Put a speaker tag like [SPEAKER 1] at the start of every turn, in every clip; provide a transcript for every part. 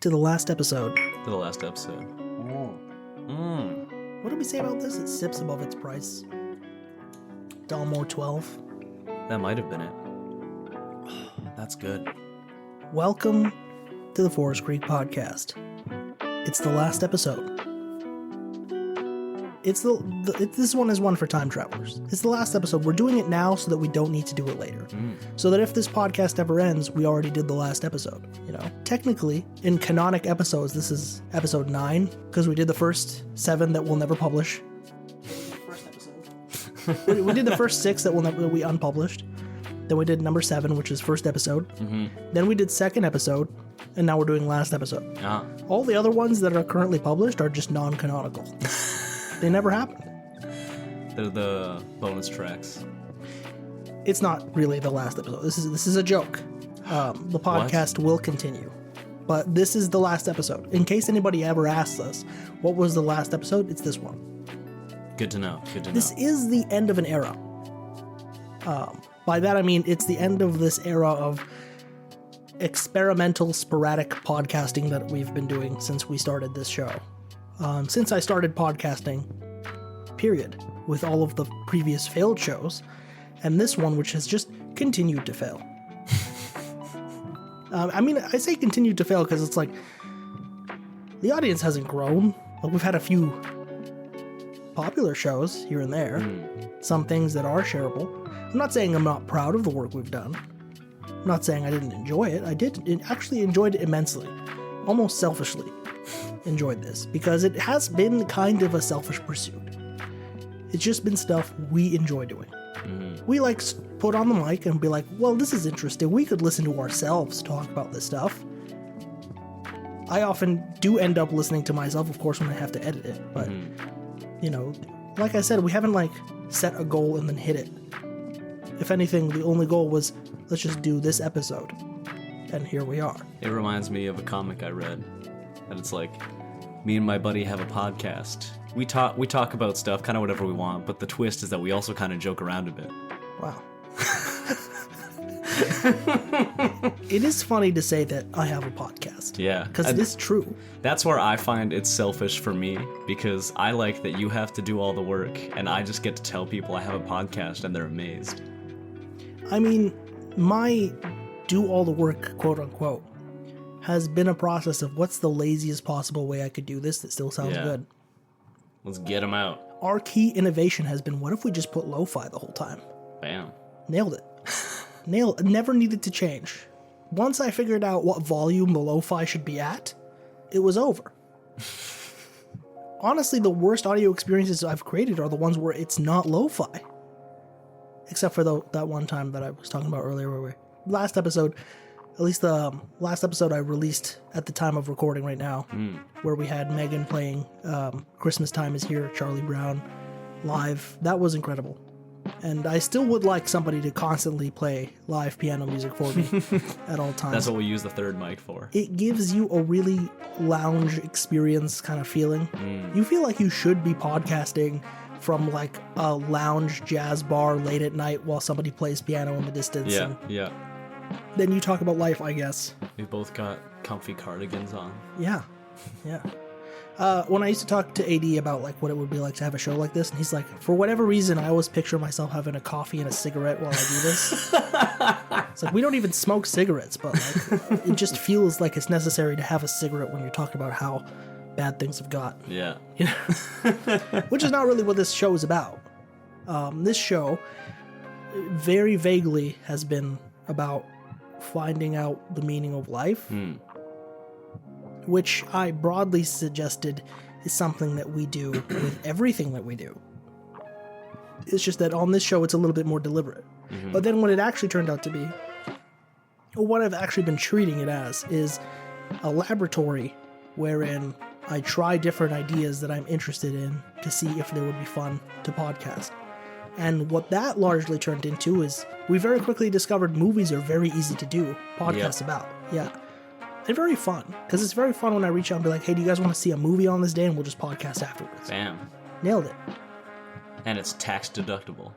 [SPEAKER 1] to the last episode.
[SPEAKER 2] To the last episode.
[SPEAKER 1] What did we say about this? It sips above its price. Dalmore 12.
[SPEAKER 2] That might have been it. That's good.
[SPEAKER 1] Welcome to the Forest Creek Podcast. It's the last episode. This one is one for time travelers. It's the last episode. We're doing it now so that we don't need to do it later. So that if this podcast ever ends, we already did the last episode. You know, technically, in canonic episodes, this is episode 9 because we did the first 7 that we'll never publish. First episode. we did the first 6 that we unpublished. Then we did number 7, which is first episode. Then we did second episode, and now we're doing last episode. All the other ones that are currently published are just non-canonical. They never happened.
[SPEAKER 2] They're the bonus tracks.
[SPEAKER 1] It's not really the last episode. This is a joke. The podcast will continue, but this is the last episode. In case anybody ever asks us, what was the last episode? It's this one.
[SPEAKER 2] Good to know.
[SPEAKER 1] This is the end of an era. By that I mean it's the end of this era of experimental, sporadic podcasting that we've been doing since we started this show. Since I started podcasting, period, with all of the previous failed shows, and this one, which has just continued to fail. I say continued to fail because it's like, the audience hasn't grown. Like, we've had a few popular shows here and there, some things that are shareable. I'm not saying I'm not proud of the work we've done. I'm not saying I didn't enjoy it. I actually enjoyed it immensely, almost selfishly. Enjoyed this because it has been kind of a selfish pursuit. It's just been stuff we enjoy doing. We like put on the mic and be like, well, this is interesting. We could listen to ourselves talk about this stuff. I often do end up listening to myself, of course, when I have to edit it. But, you know, like I said, we haven't like set a goal and then hit it. If anything, the only goal was, let's just do this episode. And here we are.
[SPEAKER 2] It reminds me of a comic I read. And it's like, me and my buddy have a podcast. We talk about stuff, kind of whatever we want, but the twist is that we also kind of joke around a bit.
[SPEAKER 1] Wow. It is funny to say that I have a podcast.
[SPEAKER 2] Yeah.
[SPEAKER 1] Because it is true.
[SPEAKER 2] That's where I find it's selfish for me, because I like that you have to do all the work, and I just get to tell people I have a podcast, and they're amazed.
[SPEAKER 1] I mean, my do all the work, quote unquote, has been a process of what's the laziest possible way I could do this that still sounds good.
[SPEAKER 2] Let's get them out.
[SPEAKER 1] Our key innovation has been, what if we just put lo-fi the whole time?
[SPEAKER 2] Bam.
[SPEAKER 1] Nailed it. Never needed to change. Once I figured out what volume the lo-fi should be at, it was over. Honestly, the worst audio experiences I've created are the ones where it's not lo-fi. Except for that one time that I was talking about earlier, last episode, at least the last episode I released at the time of recording right now, where we had Megan playing Christmas Time Is Here, Charlie Brown, live. That was incredible. And I still would like somebody to constantly play live piano music for me at all times.
[SPEAKER 2] That's what we use the third mic for.
[SPEAKER 1] It gives you a really lounge experience kind of feeling. You feel like you should be podcasting from like a lounge jazz bar late at night while somebody plays piano in the distance.
[SPEAKER 2] Yeah.
[SPEAKER 1] Then you talk about life, I guess.
[SPEAKER 2] We both got comfy cardigans on.
[SPEAKER 1] Yeah. When I used to talk to AD about like what it would be like to have a show like this, and he's like, for whatever reason, I always picture myself having a coffee and a cigarette while I do this. It's like, we don't even smoke cigarettes, but like, it just feels like it's necessary to have a cigarette when you're talking about how bad things have got.
[SPEAKER 2] Yeah.
[SPEAKER 1] You know? Which is not really what this show is about. This show very vaguely has been about finding out the meaning of life, which I broadly suggested is something that we do with everything that we do. It's just that on this show it's a little bit more deliberate. But then what it actually turned out to be, or what I've actually been treating it as, is a laboratory wherein I try different ideas that I'm interested in to see if they would be fun to podcast. And what that largely turned into is we very quickly discovered movies are very easy to do podcasts about. Yeah. They're very fun, because it's very fun when I reach out and be like, hey, do you guys want to see a movie on this day? And we'll just podcast afterwards.
[SPEAKER 2] Bam.
[SPEAKER 1] Nailed it.
[SPEAKER 2] And it's tax deductible.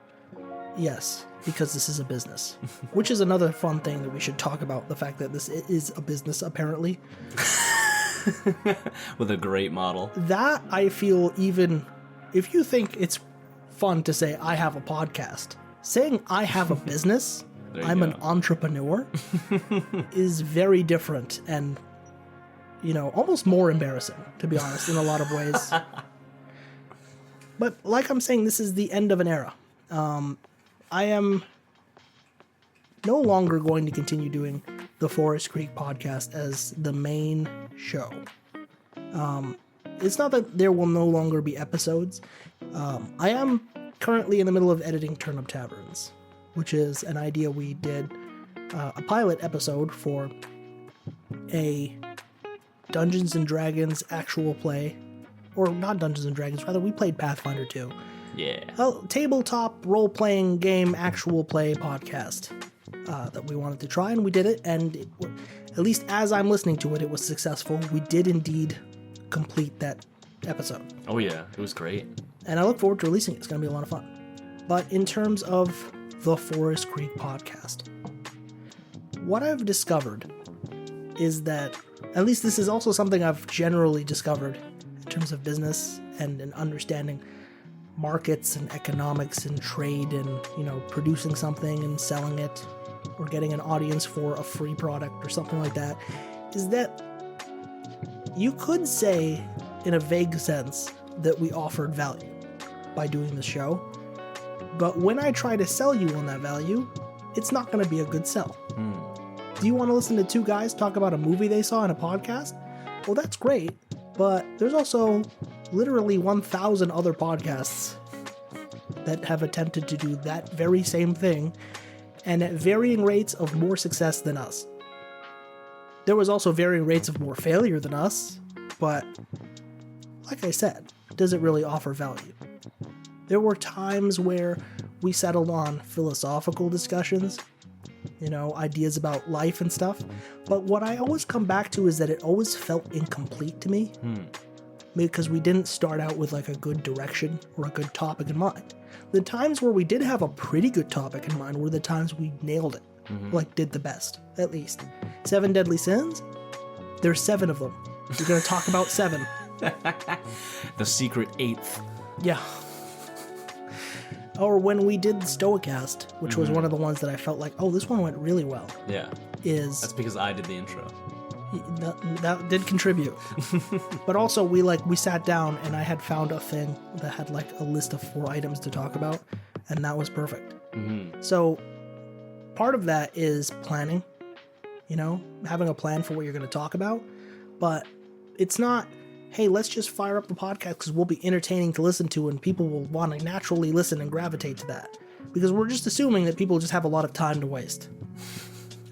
[SPEAKER 1] Yes, because this is a business. Which is another fun thing that we should talk about, the fact that this is a business, apparently.
[SPEAKER 2] With a great model.
[SPEAKER 1] That, I feel, even if you think it's fun to say I have a podcast, saying I have a business, I'm an entrepreneur, is very different and, almost more embarrassing, to be honest, in a lot of ways. But like I'm saying, this is the end of an era. I am no longer going to continue doing the Forest Creek podcast as the main show. It's not that there will no longer be episodes. I am currently in the middle of editing Turnip Taverns, which is an idea we did, a pilot episode for a Dungeons & Dragons actual play, or not Dungeons & Dragons, rather we played Pathfinder 2.
[SPEAKER 2] Yeah.
[SPEAKER 1] A tabletop role-playing game actual play podcast that we wanted to try, and we did it, and at least as I'm listening to it, it was successful. We did indeed complete that episode.
[SPEAKER 2] Oh yeah, it was great.
[SPEAKER 1] And I look forward to releasing it. It's going to be a lot of fun. But in terms of the Forest Creek podcast, what I've discovered is that, at least this is also something I've generally discovered in terms of business and in understanding markets and economics and trade and, producing something and selling it or getting an audience for a free product or something like that, is that you could say, in a vague sense, that we offered value by doing the show. But when I try to sell you on that value, it's not going to be a good sell. Do you want to listen to two guys talk about a movie they saw in a podcast? Well, that's great, but there's also literally 1,000 other podcasts that have attempted to do that very same thing, and at varying rates of more success than us. There was also varying rates of more failure than us, but like I said, does it really offer value? There were times where we settled on philosophical discussions, ideas about life and stuff, but what I always come back to is that it always felt incomplete to me, because we didn't start out with like a good direction or a good topic in mind. The times where we did have a pretty good topic in mind were the times we nailed it, did the best, at least. 7 Deadly Sins? There's 7 of them. We're going to talk about 7.
[SPEAKER 2] The secret 8th.
[SPEAKER 1] Yeah. Or when we did the Stoicast, which was one of the ones that I felt like, oh, this one went really well.
[SPEAKER 2] Yeah. That's because I did the intro.
[SPEAKER 1] That did contribute. But also we sat down and I had found a thing that had like a list of 4 items to talk about, and that was perfect. So part of that is planning, having a plan for what you're going to talk about, but it's not, hey, let's just fire up the podcast because we'll be entertaining to listen to and people will want to naturally listen and gravitate to that, because we're just assuming that people just have a lot of time to waste.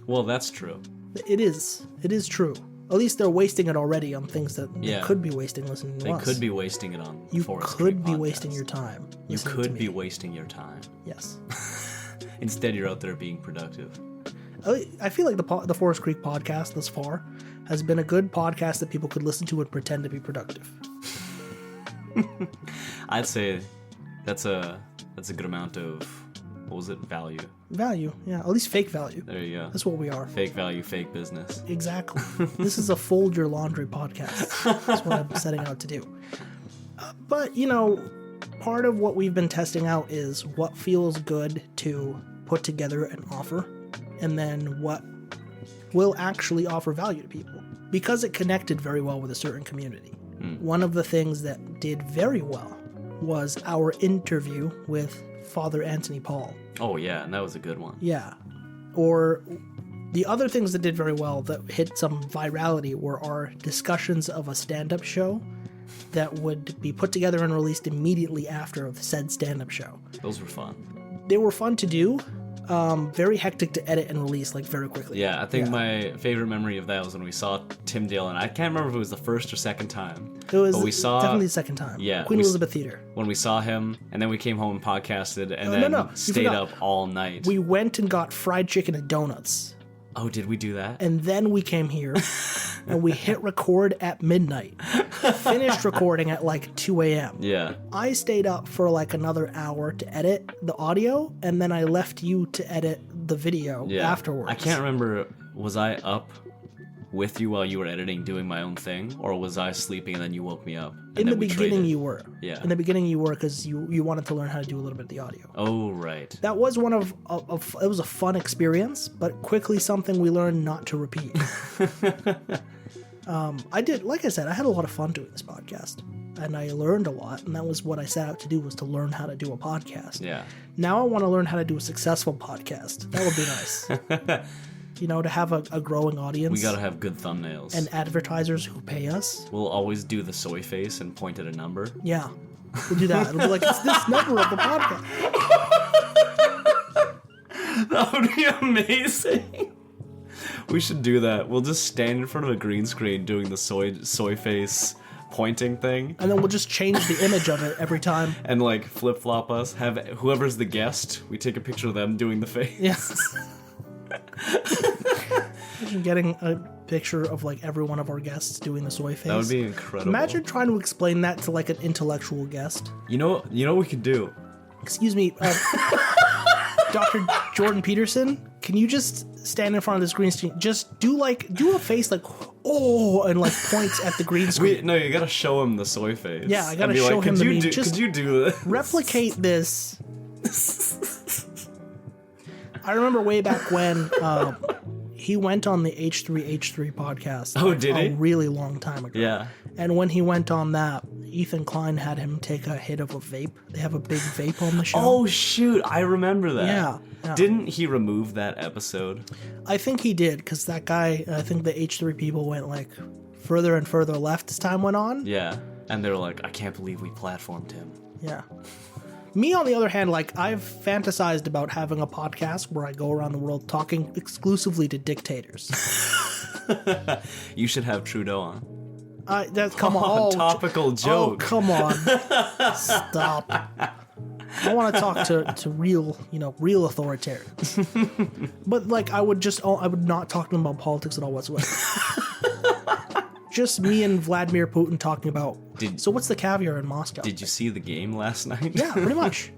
[SPEAKER 2] Well, that's true.
[SPEAKER 1] It is true. At least they're wasting it already on things that they could be wasting listening to us.
[SPEAKER 2] They could be wasting it on
[SPEAKER 1] You
[SPEAKER 2] Forest
[SPEAKER 1] could
[SPEAKER 2] Creek
[SPEAKER 1] be
[SPEAKER 2] podcast.
[SPEAKER 1] wasting your time.
[SPEAKER 2] You could be wasting your time.
[SPEAKER 1] Yes.
[SPEAKER 2] Instead, you're out there being productive.
[SPEAKER 1] I feel like the Forest Creek podcast thus far has been a good podcast that people could listen to and pretend to be productive.
[SPEAKER 2] I'd say that's a good amount of, what was it, value.
[SPEAKER 1] Value, yeah. At least fake value.
[SPEAKER 2] There you go.
[SPEAKER 1] That's what we are.
[SPEAKER 2] Fake value, fake business.
[SPEAKER 1] Exactly. This is a fold your laundry podcast. That's what I'm setting out to do. But, part of what we've been testing out is what feels good to put together and offer, and then what will actually offer value to people. Because it connected very well with a certain community. One of the things that did very well was our interview with Father Anthony Paul.
[SPEAKER 2] Oh yeah, and that was a good one.
[SPEAKER 1] Yeah. Or the other things that did very well that hit some virality were our discussions of a stand-up show that would be put together and released immediately after said stand-up show.
[SPEAKER 2] Those were fun.
[SPEAKER 1] They were fun to do. Very hectic to edit and release very quickly.
[SPEAKER 2] Yeah, I think my favorite memory of that was when we saw Tim Dale, and I can't remember if it was the first or second time.
[SPEAKER 1] It was
[SPEAKER 2] but we saw,
[SPEAKER 1] definitely the second time.
[SPEAKER 2] Yeah,
[SPEAKER 1] Queen Elizabeth Theater.
[SPEAKER 2] When we saw him, and then we came home and podcasted, and then stayed up all night.
[SPEAKER 1] We went and got fried chicken and donuts.
[SPEAKER 2] Oh, did we do that?
[SPEAKER 1] And then we came here, and we hit record at midnight. Finished recording at 2 a.m.
[SPEAKER 2] Yeah.
[SPEAKER 1] I stayed up for another hour to edit the audio, and then I left you to edit the video afterwards.
[SPEAKER 2] I can't remember, was I up with you while you were editing, doing my own thing, or was I sleeping and then you woke me up?
[SPEAKER 1] In the beginning, you were.
[SPEAKER 2] Yeah.
[SPEAKER 1] In the beginning, you were because you wanted to learn how to do a little bit of the audio.
[SPEAKER 2] Oh, right.
[SPEAKER 1] That was one of it was a fun experience, but quickly something we learned not to repeat. I did, like I said, I had a lot of fun doing this podcast, and I learned a lot, and that was what I set out to do, was to learn how to do a podcast.
[SPEAKER 2] Yeah.
[SPEAKER 1] Now I want to learn how to do a successful podcast. That would be nice. You know, to have a growing audience.
[SPEAKER 2] We gotta have good thumbnails.
[SPEAKER 1] And advertisers who pay us.
[SPEAKER 2] We'll always do the soy face and point at a number.
[SPEAKER 1] Yeah. We'll do that. It'll be like, it's this number of the podcast.
[SPEAKER 2] That would be amazing. We should do that. We'll just stand in front of a green screen doing the soy face pointing thing.
[SPEAKER 1] And then we'll just change the image of it every time.
[SPEAKER 2] And like flip-flop us. Have whoever's the guest, we take a picture of them doing the face.
[SPEAKER 1] Yes. Imagine getting a picture of like every one of our guests doing the soy face.
[SPEAKER 2] That would be incredible.
[SPEAKER 1] Imagine trying to explain that to like an intellectual guest.
[SPEAKER 2] You know what we could do?
[SPEAKER 1] Excuse me, Dr. Jordan Peterson, can you just stand in front of this green screen? Just do a face like, oh, and like points at the green screen.
[SPEAKER 2] No, you gotta show him the soy face.
[SPEAKER 1] Yeah, I gotta show him the meme.
[SPEAKER 2] Could you do this?
[SPEAKER 1] Replicate this. I remember way back when he went on the H3H3 podcast.
[SPEAKER 2] Oh, did he?
[SPEAKER 1] A really long time ago.
[SPEAKER 2] Yeah.
[SPEAKER 1] And when he went on that, Ethan Klein had him take a hit of a vape. They have a big vape on the show.
[SPEAKER 2] Oh, shoot. I remember that.
[SPEAKER 1] Yeah.
[SPEAKER 2] Didn't he remove that episode?
[SPEAKER 1] I think he did, because that guy, I think the H3 people went like further and further left as time went on.
[SPEAKER 2] Yeah. And they were like, I can't believe we platformed him.
[SPEAKER 1] Yeah. Me, on the other hand, like, I've fantasized about having a podcast where I go around the world talking exclusively to dictators.
[SPEAKER 2] You should have Trudeau on.
[SPEAKER 1] Come on.
[SPEAKER 2] Topical joke.
[SPEAKER 1] Oh, come on. Stop. I want to talk to real authoritarians. But, like, I would not talk to them about politics at all whatsoever. Just me and Vladimir Putin talking about, so what's the caviar in Moscow?
[SPEAKER 2] Did you see the game last night?
[SPEAKER 1] Yeah, pretty much.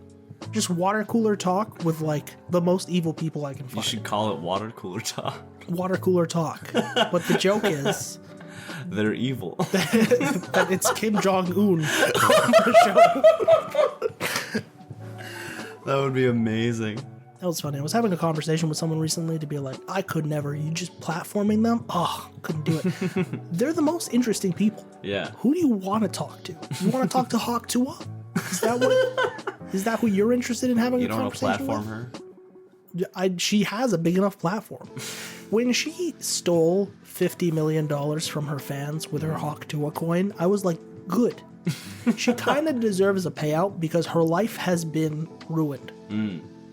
[SPEAKER 1] Just water cooler talk with, like, the most evil people I can find.
[SPEAKER 2] You should call it water cooler talk.
[SPEAKER 1] Water cooler talk. But the joke is...
[SPEAKER 2] They're evil.
[SPEAKER 1] that it's Kim Jong-un on the show.
[SPEAKER 2] That would be amazing.
[SPEAKER 1] That was funny. I was having a conversation with someone recently to be like, I could never. You just platforming them? Oh, couldn't do it. They're the most interesting people.
[SPEAKER 2] Yeah.
[SPEAKER 1] Who do you want to talk to? You want to talk to Hawk Tua? Is that who you're interested in having a conversation with?
[SPEAKER 2] You don't want to platform her?
[SPEAKER 1] She has a big enough platform. When she stole $50 million from her fans with her Hawk Tua coin, I was like, good. She kind of deserves a payout because her life has been ruined.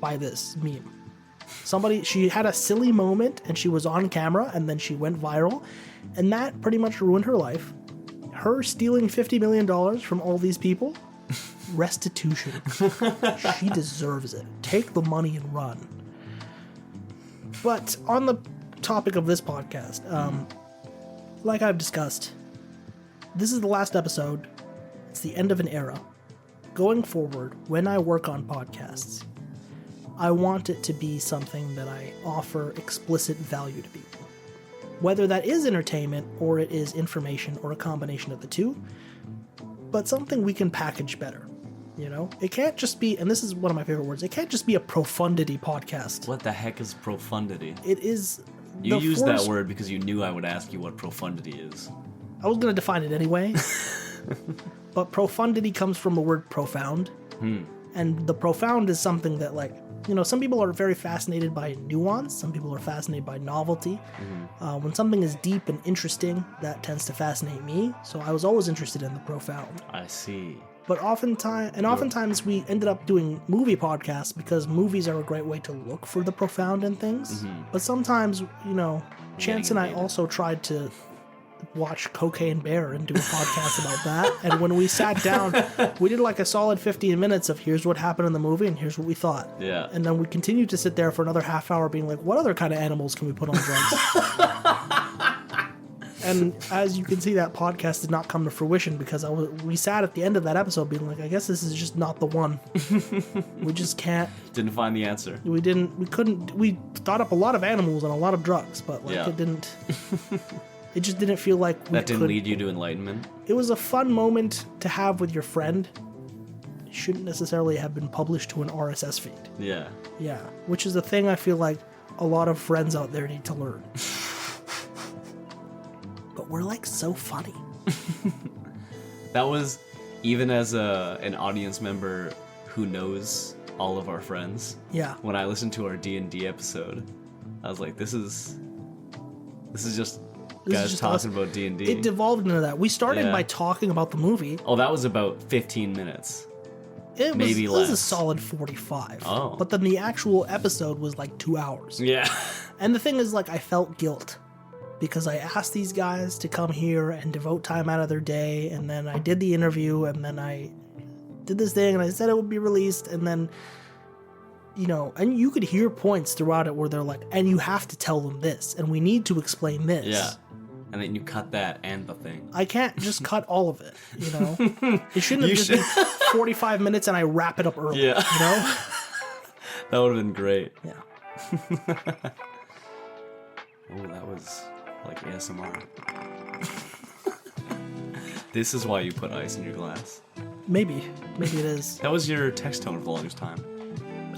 [SPEAKER 1] By this meme. She had a silly moment and she was on camera and then she went viral, and that pretty much ruined her life. Her stealing $50 million from all these people, restitution. She deserves it. Take the money and run. But on the topic of this podcast, like I've discussed, this is the last episode. It's the end of an era. Going forward, when I work on podcasts, I want it to be something that I offer explicit value to people. Whether that is entertainment or it is information or a combination of the two, but something we can package better. You know? It can't just be, and this is one of my favorite words, it can't just be a profundity podcast.
[SPEAKER 2] What the heck is profundity?
[SPEAKER 1] It is...
[SPEAKER 2] You used that word because you knew I would ask you what profundity is.
[SPEAKER 1] I was going to define it anyway. But profundity comes from the word profound. And the profound is something that, like, you know, some people are very fascinated by nuance. Some people are fascinated by novelty. When something is deep and interesting, that tends to fascinate me. So I was always interested in the profound.
[SPEAKER 2] I see.
[SPEAKER 1] But oftentimes we ended up doing movie podcasts because movies are a great way to look for the profound in things. But sometimes, you know, Chance and I also tried to watch Cocaine Bear and do a podcast about that. And when we sat down, we did like a solid 15 minutes of here's what happened in the movie and here's what we thought.
[SPEAKER 2] Yeah.
[SPEAKER 1] And then we continued to sit there for another half hour being like, what other kind of animals can we put on drugs? And as you can see, that podcast did not come to fruition because we sat at the end of that episode being like, I guess this is just not the one. We just can't.
[SPEAKER 2] Didn't find the answer.
[SPEAKER 1] We couldn't. We thought up a lot of animals and a lot of drugs, but it didn't. It just didn't feel like
[SPEAKER 2] that didn't lead you to enlightenment.
[SPEAKER 1] It was a fun moment to have with your friend. It shouldn't necessarily have been published to an RSS feed. Yeah. Yeah, which is a thing I feel like a lot of friends out there need to learn. But we're like so funny.
[SPEAKER 2] That was, even as an audience member who knows all of our friends. Yeah. When I listened to our D&D episode, I was like, this is just guys talking about D&D.
[SPEAKER 1] It devolved into that. We started by talking about the movie.
[SPEAKER 2] Oh, that was about 15 minutes.
[SPEAKER 1] It was a solid 45. Oh. But then the actual episode was like 2 hours. Yeah. And the thing is, like, I felt guilt because I asked these guys to come here and devote time out of their day, and then I did the interview, and then I did this thing, and I said it would be released, and then, you know, and you could hear points throughout it where they're like, and you have to tell them this, and we need to explain this. Yeah.
[SPEAKER 2] And then you cut that and the thing.
[SPEAKER 1] I can't just cut all of it, you know? It shouldn't have just been 45 minutes and I wrap it up early, you know?
[SPEAKER 2] That would have been great.
[SPEAKER 1] Yeah.
[SPEAKER 2] Oh, that was like ASMR. This is why you put ice in your glass.
[SPEAKER 1] Maybe it is.
[SPEAKER 2] That was your text tone for the longest time.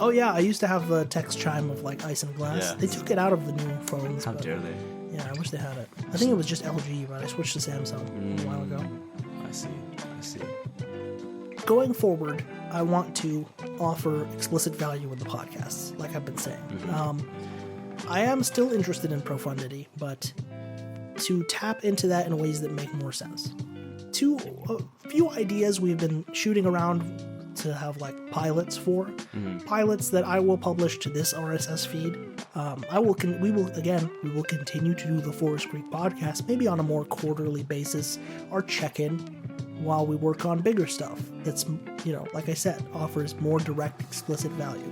[SPEAKER 1] Oh yeah, I used to have the text chime of like ice and glass. Yeah. They took it out of the new phones.
[SPEAKER 2] How dare they?
[SPEAKER 1] Yeah, I wish they had it. I think it was just LG, but I switched to Samsung a while ago.
[SPEAKER 2] I see.
[SPEAKER 1] Going forward, I want to offer explicit value in the podcast, like I've been saying. Mm-hmm. I am still interested in profundity, but to tap into that in ways that make more sense. A few ideas we've been shooting around to have like pilots for. Mm-hmm. Pilots that I will publish to this RSS feed. We will continue to do the Forest Creek podcast, maybe on a more quarterly basis, or check-in while we work on bigger stuff that's, you know, like I said, offers more direct, explicit value.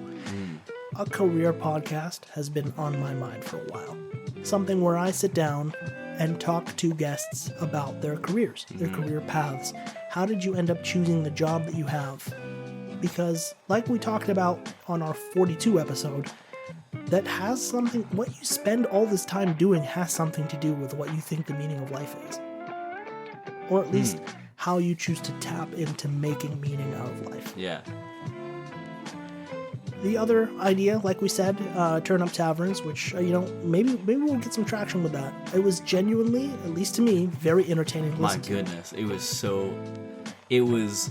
[SPEAKER 1] A career podcast has been on my mind for a while. Something where I sit down and talk to guests about their careers, their career paths. How did you end up choosing the job that you have? Because, like we talked about on our 42 episode, that has something, what you spend all this time doing has something to do with what you think the meaning of life is. Or at least how you choose to tap into making meaning out of life.
[SPEAKER 2] Yeah.
[SPEAKER 1] The other idea, like we said, Turn Up Taverns, which, maybe we'll get some traction with that. It was genuinely, at least to me, very entertaining to listen to.
[SPEAKER 2] My goodness, it was,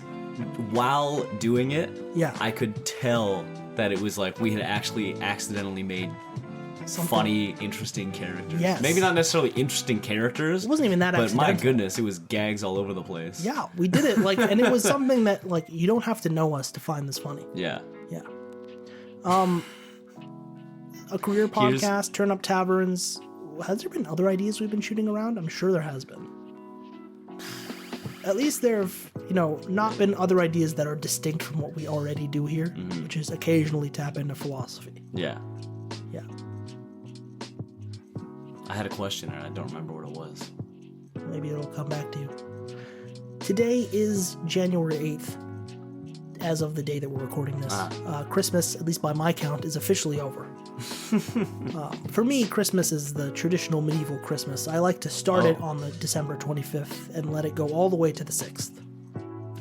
[SPEAKER 2] while doing it, I could tell that it was like we had actually accidentally made funny, interesting characters.
[SPEAKER 1] Yes.
[SPEAKER 2] Maybe not necessarily interesting characters.
[SPEAKER 1] It wasn't even that accidental.
[SPEAKER 2] But my goodness, it was gags all over the place.
[SPEAKER 1] Yeah, we did it, and it was something that, you don't have to know us to find this funny.
[SPEAKER 2] Yeah.
[SPEAKER 1] Yeah. A career podcast, Turn Up Taverns. Has there been other ideas we've been shooting around? I'm sure there has been. At least there have, not been other ideas that are distinct from what we already do here, which is occasionally tap into philosophy.
[SPEAKER 2] Yeah.
[SPEAKER 1] Yeah.
[SPEAKER 2] I had a question and I don't remember what it was.
[SPEAKER 1] Maybe it'll come back to you. Today is January 8th. As of the day that we're recording this. Christmas, at least by my count, is officially over. For me, Christmas is the traditional medieval Christmas. I like to start it on the December 25th and let it go all the way to the 6th.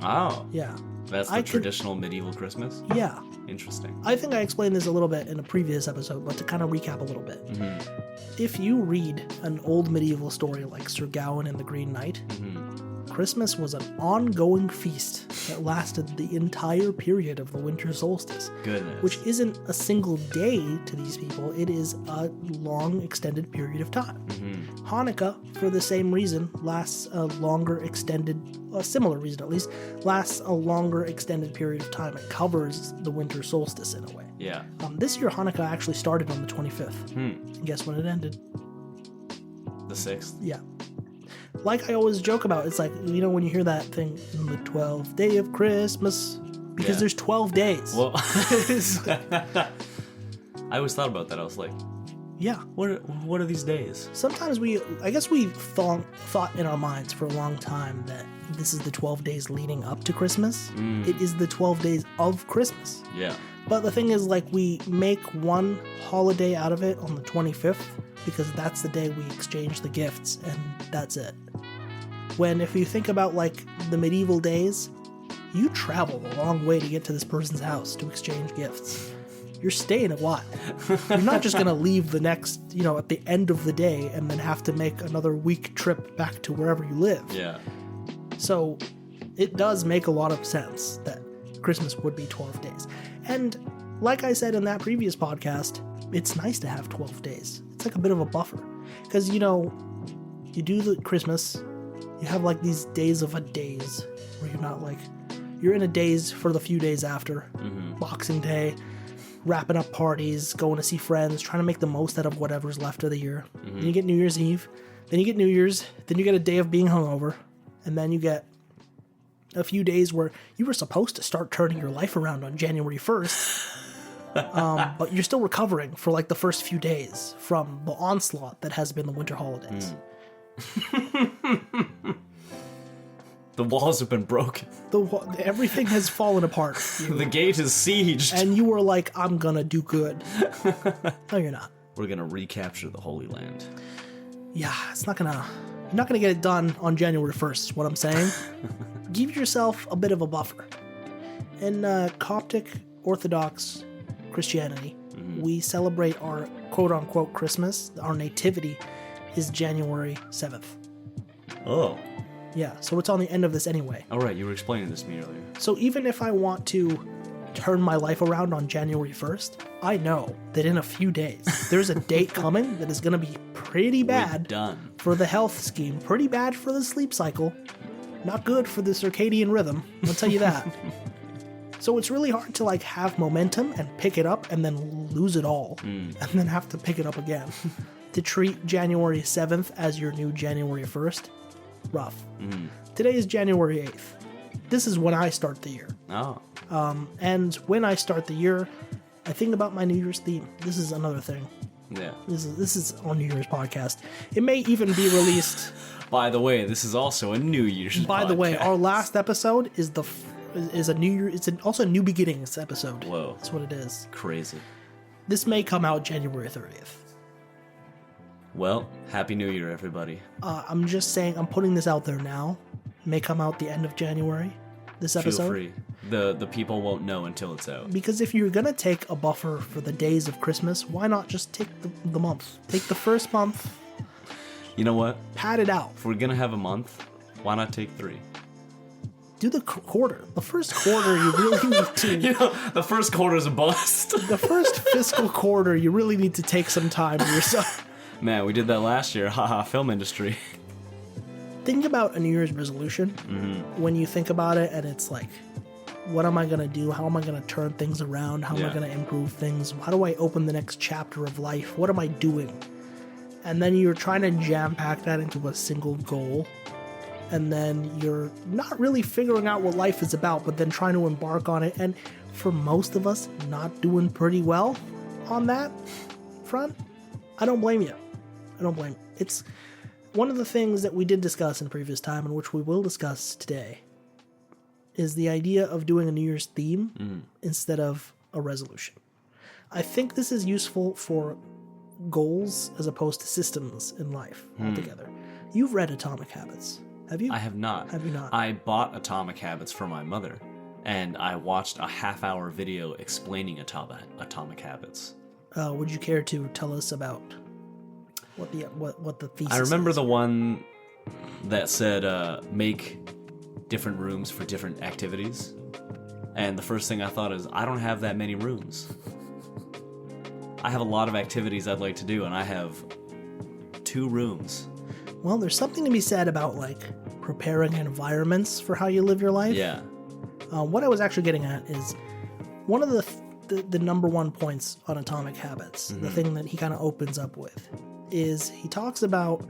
[SPEAKER 2] Oh.
[SPEAKER 1] Yeah.
[SPEAKER 2] That's the traditional medieval Christmas?
[SPEAKER 1] Yeah.
[SPEAKER 2] Interesting.
[SPEAKER 1] I think I explained this a little bit in a previous episode, but to kind of recap a little bit. If you read an old medieval story like Sir Gawain and the Green Knight, Christmas was an ongoing feast that lasted the entire period of the winter solstice.
[SPEAKER 2] Goodness.
[SPEAKER 1] Which isn't a single day to these people, it is a long, extended period of time. Hanukkah, for the same reason, lasts a similar reason at least, lasts a longer extended period of time. It covers the winter solstice in a way.
[SPEAKER 2] Yeah.
[SPEAKER 1] This year, Hanukkah actually started on the 25th. And guess when it ended?
[SPEAKER 2] The 6th?
[SPEAKER 1] Yeah. Like I always joke about, it's like, when you hear that thing, the 12th day of Christmas, because there's 12 days.
[SPEAKER 2] Well, I always thought about that. I was like,
[SPEAKER 1] Yeah.
[SPEAKER 2] What are these days?
[SPEAKER 1] Sometimes I guess we thought in our minds for a long time that this is the 12 days leading up to Christmas. It is the 12 days of Christmas.
[SPEAKER 2] Yeah.
[SPEAKER 1] But the thing is, like, we make one holiday out of it on the 25th because that's the day we exchange the gifts, and that's it. When if you think about, like, the medieval days, you travel a long way to get to this person's house to exchange gifts. You're staying a while. You're not just going to leave the next, at the end of the day and then have to make another week trip back to wherever you live.
[SPEAKER 2] Yeah.
[SPEAKER 1] So it does make a lot of sense that Christmas would be 12 days. And like I said in that previous podcast, it's nice to have 12 days. It's like a bit of a buffer. Because, you do the Christmas, you have like these days of a daze where you're not like, you're in a daze for the few days after Boxing Day, wrapping up parties, going to see friends, trying to make the most out of whatever's left of the year. Then you get New Year's Eve, then you get New Year's, then you get a day of being hungover, and then you get a few days where you were supposed to start turning your life around on January 1st, but you're still recovering for like the first few days from the onslaught that has been the winter holidays.
[SPEAKER 2] The walls have been broken.
[SPEAKER 1] Everything has fallen apart.
[SPEAKER 2] The gate is sieged.
[SPEAKER 1] And you were like, I'm gonna do good. No, you're not.
[SPEAKER 2] We're gonna recapture the Holy Land.
[SPEAKER 1] Yeah, you're not gonna get it done on January 1st, is what I'm saying. Give yourself a bit of a buffer. In Coptic Orthodox Christianity, we celebrate our quote-unquote Christmas. Our nativity is January 7th.
[SPEAKER 2] Oh.
[SPEAKER 1] Yeah, so it's on the end of this anyway.
[SPEAKER 2] All right, you were explaining this to me earlier.
[SPEAKER 1] So even if I want to turn my life around on January 1st, I know that in a few days, there's a date coming that is going to be pretty bad for the health scheme, pretty bad for the sleep cycle, not good for the circadian rhythm, I'll tell you that. So it's really hard to like have momentum and pick it up and then lose it all, and then have to pick it up again. To treat January 7th as your new January 1st, rough. Today is January 8th. This is when I start the year.
[SPEAKER 2] Oh.
[SPEAKER 1] And when I start the year, I think about my New Year's theme. This is another thing.
[SPEAKER 2] Yeah.
[SPEAKER 1] This is on New Year's podcast. It may even be released.
[SPEAKER 2] By the way, this is also a New Year's podcast.
[SPEAKER 1] By the way, our last episode is a New Year. It's also a New Beginnings episode.
[SPEAKER 2] Whoa.
[SPEAKER 1] That's what it is.
[SPEAKER 2] Crazy.
[SPEAKER 1] This may come out January 30th.
[SPEAKER 2] Well, Happy New Year, everybody.
[SPEAKER 1] I'm just saying, I'm putting this out there now. It may come out the end of January, this episode.
[SPEAKER 2] Feel free. The people won't know until it's out.
[SPEAKER 1] Because if you're going to take a buffer for the days of Christmas, why not just take the month? Take the first month.
[SPEAKER 2] You know what?
[SPEAKER 1] Pad it out.
[SPEAKER 2] If we're going to have a month, why not take 3?
[SPEAKER 1] Do the quarter. The first quarter, you really need to...
[SPEAKER 2] the first quarter is a bust.
[SPEAKER 1] The first fiscal quarter, you really need to take some time for yourself.
[SPEAKER 2] Man, we did that last year. Haha, film industry.
[SPEAKER 1] Think about a New Year's resolution. When you think about it, and it's like, what am I going to do? How am I going to turn things around? How am I going to improve things? How do I open the next chapter of life? What am I doing? And then you're trying to jam-pack that into a single goal. And then you're not really figuring out what life is about, but then trying to embark on it. And for most of us, not doing pretty well on that front. I don't blame you. It's one of the things that we did discuss in the previous time, and which we will discuss today, is the idea of doing a New Year's theme instead of a resolution. I think this is useful for goals as opposed to systems in life altogether. You've read Atomic Habits, have you?
[SPEAKER 2] I have not.
[SPEAKER 1] Have you not?
[SPEAKER 2] I bought Atomic Habits for my mother, and I watched a half-hour video explaining Atomic Habits.
[SPEAKER 1] Would you care to tell us about what the thesis is?
[SPEAKER 2] I remember the one that said make different rooms for different activities. And the first thing I thought is, I don't have that many rooms. I have a lot of activities I'd like to do, and I have 2 rooms.
[SPEAKER 1] Well, there's something to be said about, like, preparing environments for how you live your life.
[SPEAKER 2] Yeah.
[SPEAKER 1] What I was actually getting at is one of the number one points on Atomic Habits, the thing that he kind of opens up with, is he talks about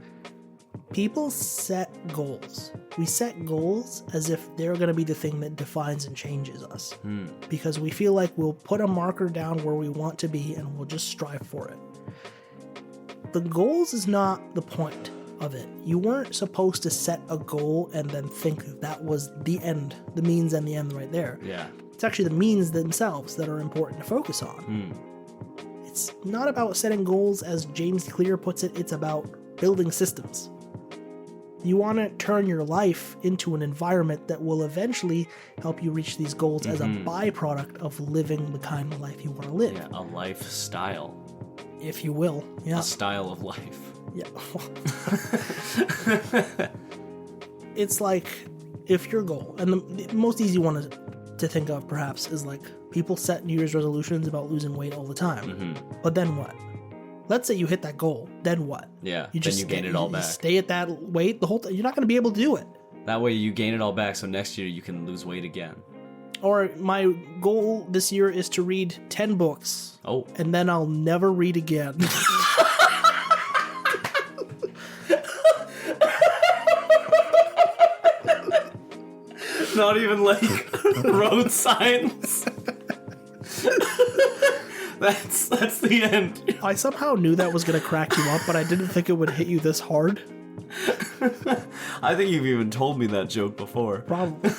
[SPEAKER 1] people set goals. We set goals as if they're going to be the thing that defines and changes us. Because we feel like we'll put a marker down where we want to be and we'll just strive for it. the goals is not the point of it. You weren't supposed to set a goal and then think that was the end, the means and the end right there.
[SPEAKER 2] Yeah.
[SPEAKER 1] It's actually the means themselves that are important to focus on. It's not about setting goals, as James Clear puts it, it's about building systems. You want to turn your life into an environment that will eventually help you reach these goals as a byproduct of living the kind of life you want to live.
[SPEAKER 2] Yeah, a lifestyle.
[SPEAKER 1] If you will. Yeah.
[SPEAKER 2] A style of life.
[SPEAKER 1] Yeah. It's like, if your goal, and the most easy one to think of perhaps is like, people set New Year's resolutions about losing weight all the time. But then what? Let's say you hit that goal, then what?
[SPEAKER 2] Yeah, then you gain it all back.
[SPEAKER 1] Stay at that weight the whole time. You're not going to be able to do it.
[SPEAKER 2] That way you gain it all back, so next year you can lose weight again.
[SPEAKER 1] Or my goal this year is to read 10 books.
[SPEAKER 2] Oh.
[SPEAKER 1] And then I'll never read again.
[SPEAKER 2] Not even like road signs. That's the end.
[SPEAKER 1] I somehow knew that was going to crack you up, but I didn't think it would hit you this hard.
[SPEAKER 2] I think you've even told me that joke before.
[SPEAKER 1] Probably.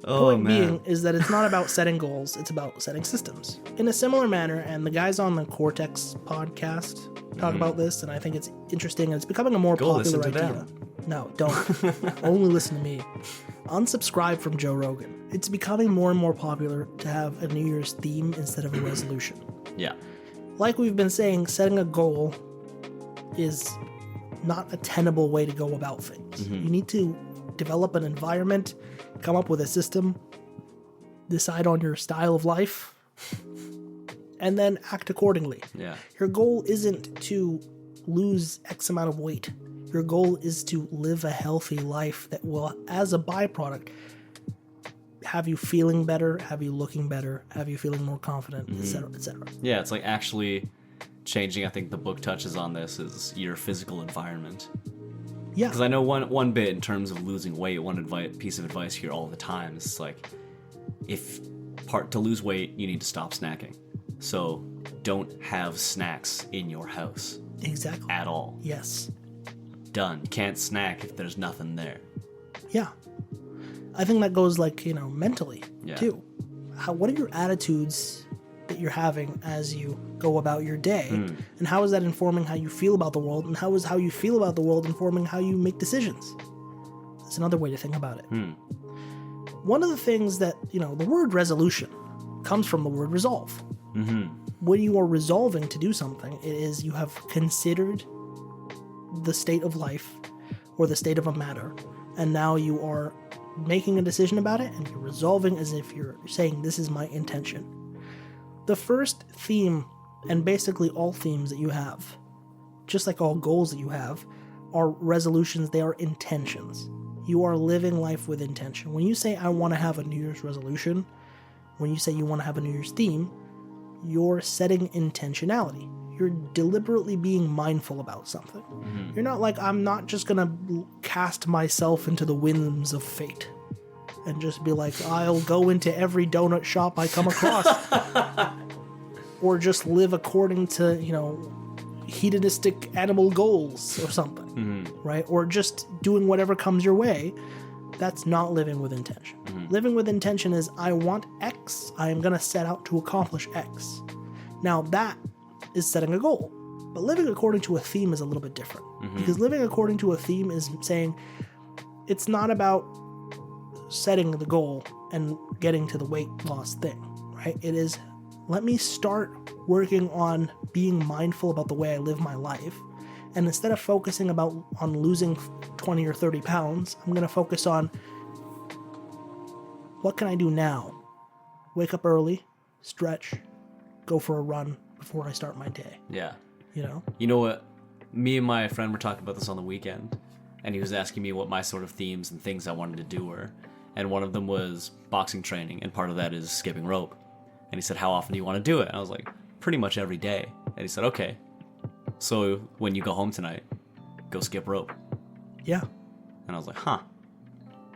[SPEAKER 2] Point
[SPEAKER 1] being is that it's not about setting goals, it's about setting systems. In a similar manner, and the guys on the Cortex podcast talk about this, and I think it's interesting, and it's becoming a more popular idea.
[SPEAKER 2] Them.
[SPEAKER 1] No, don't. Only listen to me. Unsubscribe from Joe Rogan. It's becoming more and more popular to have a New Year's theme instead of a resolution.
[SPEAKER 2] Yeah.
[SPEAKER 1] Like we've been saying, setting a goal is not a tenable way to go about things. You need to develop an environment, come up with a system, decide on your style of life, and then act accordingly.
[SPEAKER 2] Yeah.
[SPEAKER 1] Your goal isn't to lose X amount of weight. Your goal is to live a healthy life that will, as a byproduct, have you feeling better, have you looking better, have you feeling more confident, etc., etc.
[SPEAKER 2] Yeah, it's like actually changing. I think the book touches on this, is your physical environment.
[SPEAKER 1] Yeah.
[SPEAKER 2] Because I know one bit in terms of losing weight, piece of advice here all the time is like, to lose weight, you need to stop snacking. So don't have snacks in your house.
[SPEAKER 1] Exactly.
[SPEAKER 2] At all.
[SPEAKER 1] Yes.
[SPEAKER 2] Done. You can't snack if there's nothing there.
[SPEAKER 1] Yeah. I think that goes like, mentally too. What are your attitudes that you're having as you go about your day? And how is that informing how you feel about the world? And how is how you feel about the world informing how you make decisions? That's another way to think about it. One of the things that, the word resolution comes from the word resolve. When you are resolving to do something, it is you have considered the state of life or the state of a matter, and now you are making a decision about it, and you're resolving as if you're saying, this is my intention. The first theme, and basically all themes that you have, just like all goals that you have, are resolutions. They are intentions. You are living life with intention. When you say, I want to have a New Year's resolution, when you say you want to have a New Year's theme, you're setting intentionality. You're deliberately being mindful about something. You're not like, I'm not just going to cast myself into the whims of fate and just be like, I'll go into every donut shop I come across. Or just live according to, hedonistic animal goals or something, right? Or just doing whatever comes your way. That's not living with intention. Living with intention is, I want X, I am going to set out to accomplish X. Now that is setting a goal. But living according to a theme is a little bit different. Because living according to a theme is saying, it's not about setting the goal and getting to the weight loss thing, right? It is, let me start working on being mindful about the way I live my life. And instead of focusing on losing 20 or 30 pounds, I'm going to focus on, what can I do now? Wake up early, stretch, go for a run before I start my day.
[SPEAKER 2] Yeah.
[SPEAKER 1] You
[SPEAKER 2] know what? Me and my friend were talking about this on the weekend, and he was asking me what my sort of themes and things I wanted to do were. And one of them was boxing training, and part of that is skipping rope. And he said, how often do you want to do it? And I was like, pretty much every day. And he said, okay. So when you go home tonight, go skip rope.
[SPEAKER 1] Yeah.
[SPEAKER 2] And I was like, huh.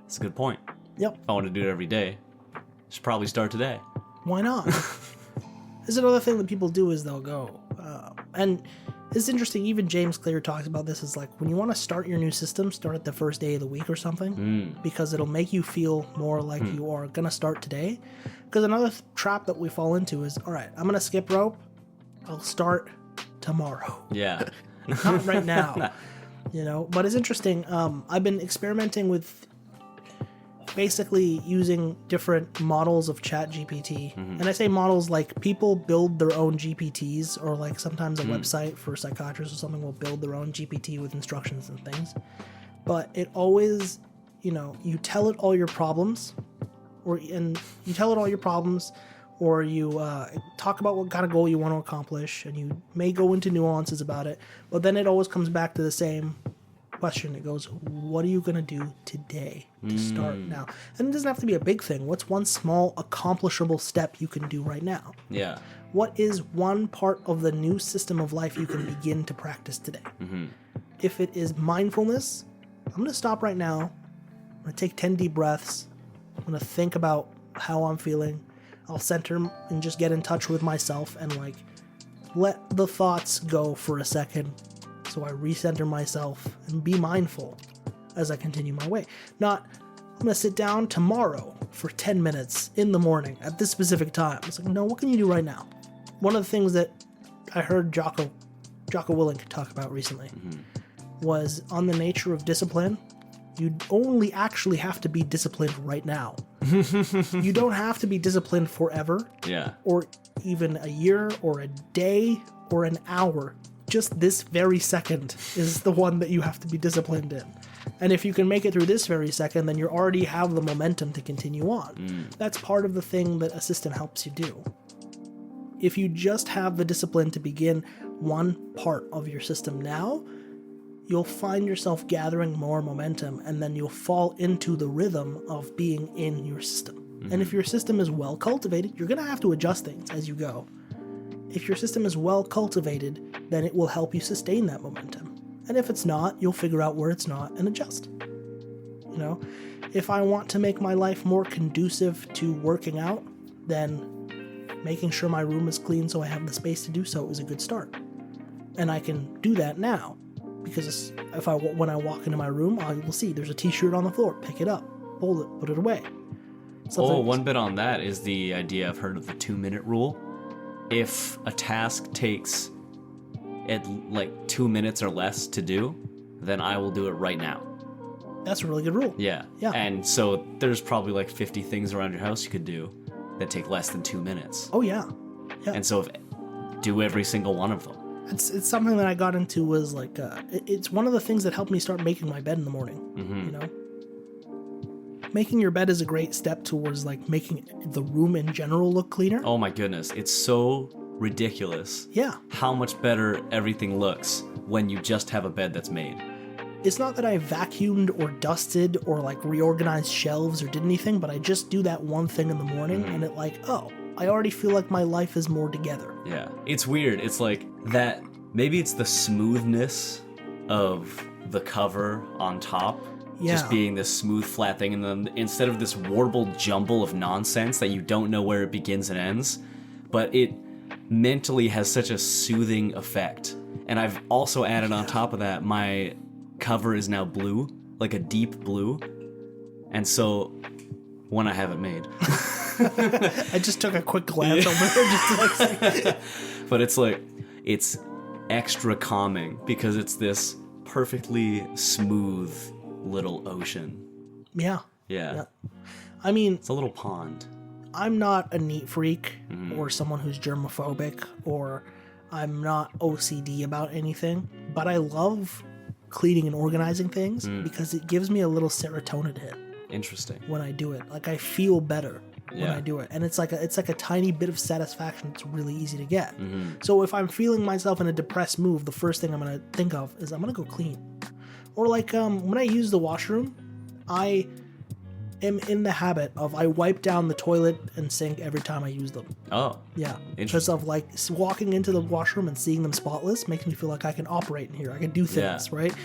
[SPEAKER 2] That's a good point.
[SPEAKER 1] Yep.
[SPEAKER 2] If I want to do it every day, I should probably start today.
[SPEAKER 1] Why not? There's another thing that people do is they'll go, And it's interesting, even James Clear talks about this, is like when you want to start your new system, start at the first day of the week or something, because it'll make you feel more like you are going to start today. Because another trap that we fall into is, all right, I'm going to skip rope. I'll start tomorrow.
[SPEAKER 2] Yeah.
[SPEAKER 1] Not right now. You know, but it's interesting. I've been experimenting with basically using different models of ChatGPT. And I say models like people build their own GPTs, or like sometimes a website for psychiatrists or something will build their own GPT with instructions and things. But it always, you know, you tell it all your problems, or you talk about what kind of goal you want to accomplish, and you may go into nuances about it, but then it always comes back to the same question. It goes, what are you going to do today to start now? And it doesn't have to be a big thing. What's one small accomplishable step you can do right now?
[SPEAKER 2] Yeah.
[SPEAKER 1] What is one part of the new system of life you can begin to practice today? If it is mindfulness, I'm going to stop right now. I'm going to take 10 deep breaths. I'm going to think about how I'm feeling. I'll center and just get in touch with myself and like let the thoughts go for a second. So I recenter myself and be mindful as I continue my way. Not, I'm going to sit down tomorrow for 10 minutes in the morning at this specific time. It's like, no, what can you do right now? One of the things that I heard Jocko Willink talk about recently was on the nature of discipline. You only actually have to be disciplined right now. You don't have to be disciplined forever.
[SPEAKER 2] Yeah.
[SPEAKER 1] Or even a year or a day or an hour. Just this very second is the one that you have to be disciplined in. And if you can make it through this very second, then you already have the momentum to continue on. That's part of the thing that a system helps you do. If you just have the discipline to begin one part of your system now, you'll find yourself gathering more momentum, and then you'll fall into the rhythm of being in your system. And if your system is well cultivated, you're going to have to adjust things as you go. If your system is well cultivated, then it will help you sustain that momentum. And if it's not, you'll figure out where it's not and adjust. You know, if I want to make my life more conducive to working out, then making sure my room is clean so I have the space to do so is a good start. And I can do that now, because when I walk into my room, I will see there's a t-shirt on the floor. Pick it up, fold it, put it away.
[SPEAKER 2] One bit on that is the idea I've heard of the 2-minute rule. If a task takes like 2 minutes or less to do, then I will do it right now.
[SPEAKER 1] That's a really good rule.
[SPEAKER 2] Yeah. And so there's probably like 50 things around your house you could do that take less than 2 minutes.
[SPEAKER 1] Oh, yeah.
[SPEAKER 2] And so do every single one of them.
[SPEAKER 1] It's something that I got into was like, it's one of the things that helped me start making my bed in the morning, you know? Making your bed is a great step towards like making the room in general look cleaner.
[SPEAKER 2] Oh my goodness, it's so ridiculous.
[SPEAKER 1] Yeah.
[SPEAKER 2] How much better everything looks when you just have a bed that's made.
[SPEAKER 1] It's not that I vacuumed or dusted or like reorganized shelves or did anything, but I just do that one thing in the morning and it like, oh, I already feel like my life is more together.
[SPEAKER 2] Yeah. It's weird. It's like that, maybe it's the smoothness of the cover on top.
[SPEAKER 1] Yeah.
[SPEAKER 2] Just being this smooth, flat thing, and then instead of this warbled jumble of nonsense that you don't know where it begins and ends, but it mentally has such a soothing effect. And I've also added on top of that, my cover is now blue, like a deep blue, and so when I have it made.
[SPEAKER 1] I just took a quick glance over there just to like say.
[SPEAKER 2] But it's extra calming because it's this perfectly smooth little ocean.
[SPEAKER 1] Yeah.
[SPEAKER 2] Yeah.
[SPEAKER 1] I mean,
[SPEAKER 2] it's a little pond.
[SPEAKER 1] I'm not a neat freak or someone who's germophobic, or I'm not OCD about anything, but I love cleaning and organizing things because it gives me a little serotonin hit.
[SPEAKER 2] Interesting.
[SPEAKER 1] When I do it, like I feel better when I do it, and it's like a tiny bit of satisfaction. It's really easy to get. So if I'm feeling myself in a depressed mood, the first thing I'm gonna think of is I'm gonna go clean. Or like when I use the washroom, I am in the habit of I wipe down the toilet and sink every time I use them.
[SPEAKER 2] Oh.
[SPEAKER 1] Yeah. Because of like walking into the washroom and seeing them spotless makes me feel like I can operate in here. I can do things, right?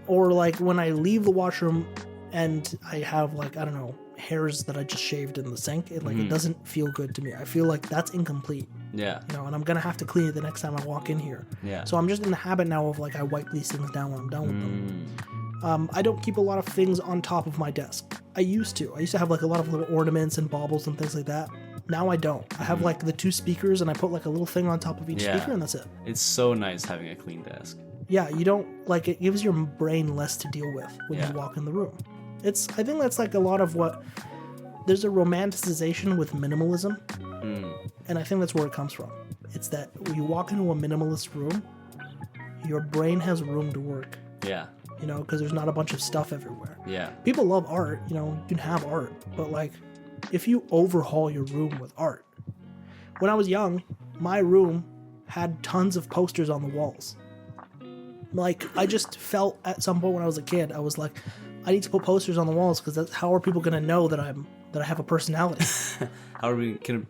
[SPEAKER 1] Or like when I leave the washroom, and I have like, I don't know, hairs that I just shaved in the sink, it doesn't feel good to me. I feel like that's incomplete.
[SPEAKER 2] Yeah.
[SPEAKER 1] You know, and I'm gonna have to clean it the next time I walk in here.
[SPEAKER 2] Yeah.
[SPEAKER 1] So I'm just in the habit now of like I wipe these things down when I'm done with them. I don't keep a lot of things on top of my desk. I used to have like a lot of little ornaments and baubles and things like that. Now I don't. I have like the 2 speakers and I put like a little thing on top of each speaker and that's it.
[SPEAKER 2] It's so nice having a clean desk.
[SPEAKER 1] Yeah, you don't like it gives your brain less to deal with when you walk in the room. I think that's like a lot of what there's a romanticization with minimalism. And I think that's where it comes from. It's that when you walk into a minimalist room, your brain has room to work.
[SPEAKER 2] Yeah.
[SPEAKER 1] You know, because there's not a bunch of stuff everywhere.
[SPEAKER 2] Yeah.
[SPEAKER 1] People love art, you know, you can have art, but like if you overhaul your room with art. When I was young, my room had tons of posters on the walls. Like I just felt at some point when I was a kid, I was like, I need to put posters on the walls because that's how are people going to know that I have a personality.
[SPEAKER 2] How are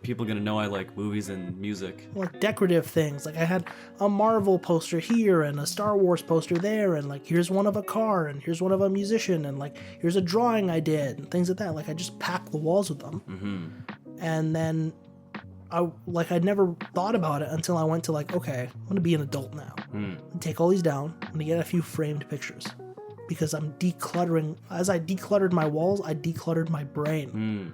[SPEAKER 2] people going to know I like movies and music?
[SPEAKER 1] Like decorative things. Like I had a Marvel poster here and a Star Wars poster there, and like here's one of a car and here's one of a musician and like here's a drawing I did and things like that. Like I just packed the walls with them. And then I'd never thought about it until I went to like, okay, I'm going to be an adult now. Take all these down. I'm going to get a few framed pictures. Because I'm decluttering. As I decluttered my walls, I decluttered my brain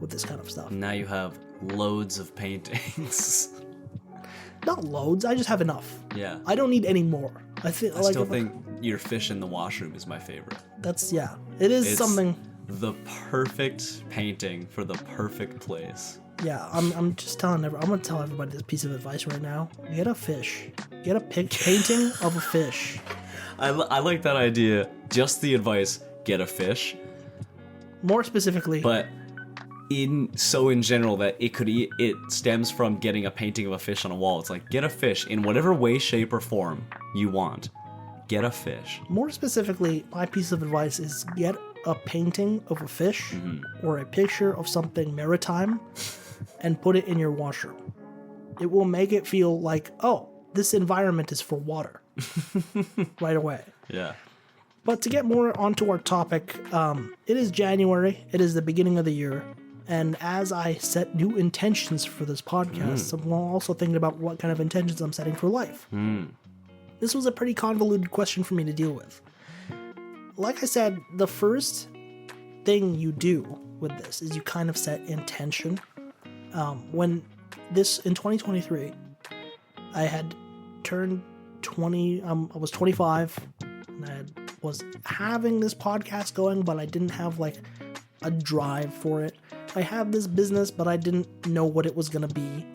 [SPEAKER 1] with this kind of stuff.
[SPEAKER 2] Now you have loads of paintings.
[SPEAKER 1] Not loads. I just have enough.
[SPEAKER 2] Yeah.
[SPEAKER 1] I don't need any more. I
[SPEAKER 2] still think your fish in the washroom is my favorite.
[SPEAKER 1] It is something.
[SPEAKER 2] The perfect painting for the perfect place.
[SPEAKER 1] Yeah, I'm just telling I'm going to tell everybody this piece of advice right now. Get a fish. Get a painting of a fish.
[SPEAKER 2] I like that idea. Just the advice, get a fish.
[SPEAKER 1] More specifically.
[SPEAKER 2] But in general that it stems from getting a painting of a fish on a wall. It's like, get a fish in whatever way, shape, or form you want. Get a fish.
[SPEAKER 1] More specifically, my piece of advice is get a painting of a fish or a picture of something maritime and put it in your washroom. It will make it feel like, oh, this environment is for water. Right away.
[SPEAKER 2] Yeah.
[SPEAKER 1] But to get more onto our topic, it is January. It is the beginning of the year. And as I set new intentions for this podcast, I'm also thinking about what kind of intentions I'm setting for life. This was a pretty convoluted question for me to deal with. Like I said, the first thing you do with this is you kind of set intention. In 2023, I had turned 20, I was 25, and I was having this podcast going, but I didn't have like a drive for it. I had this business, but I didn't know what it was going to be.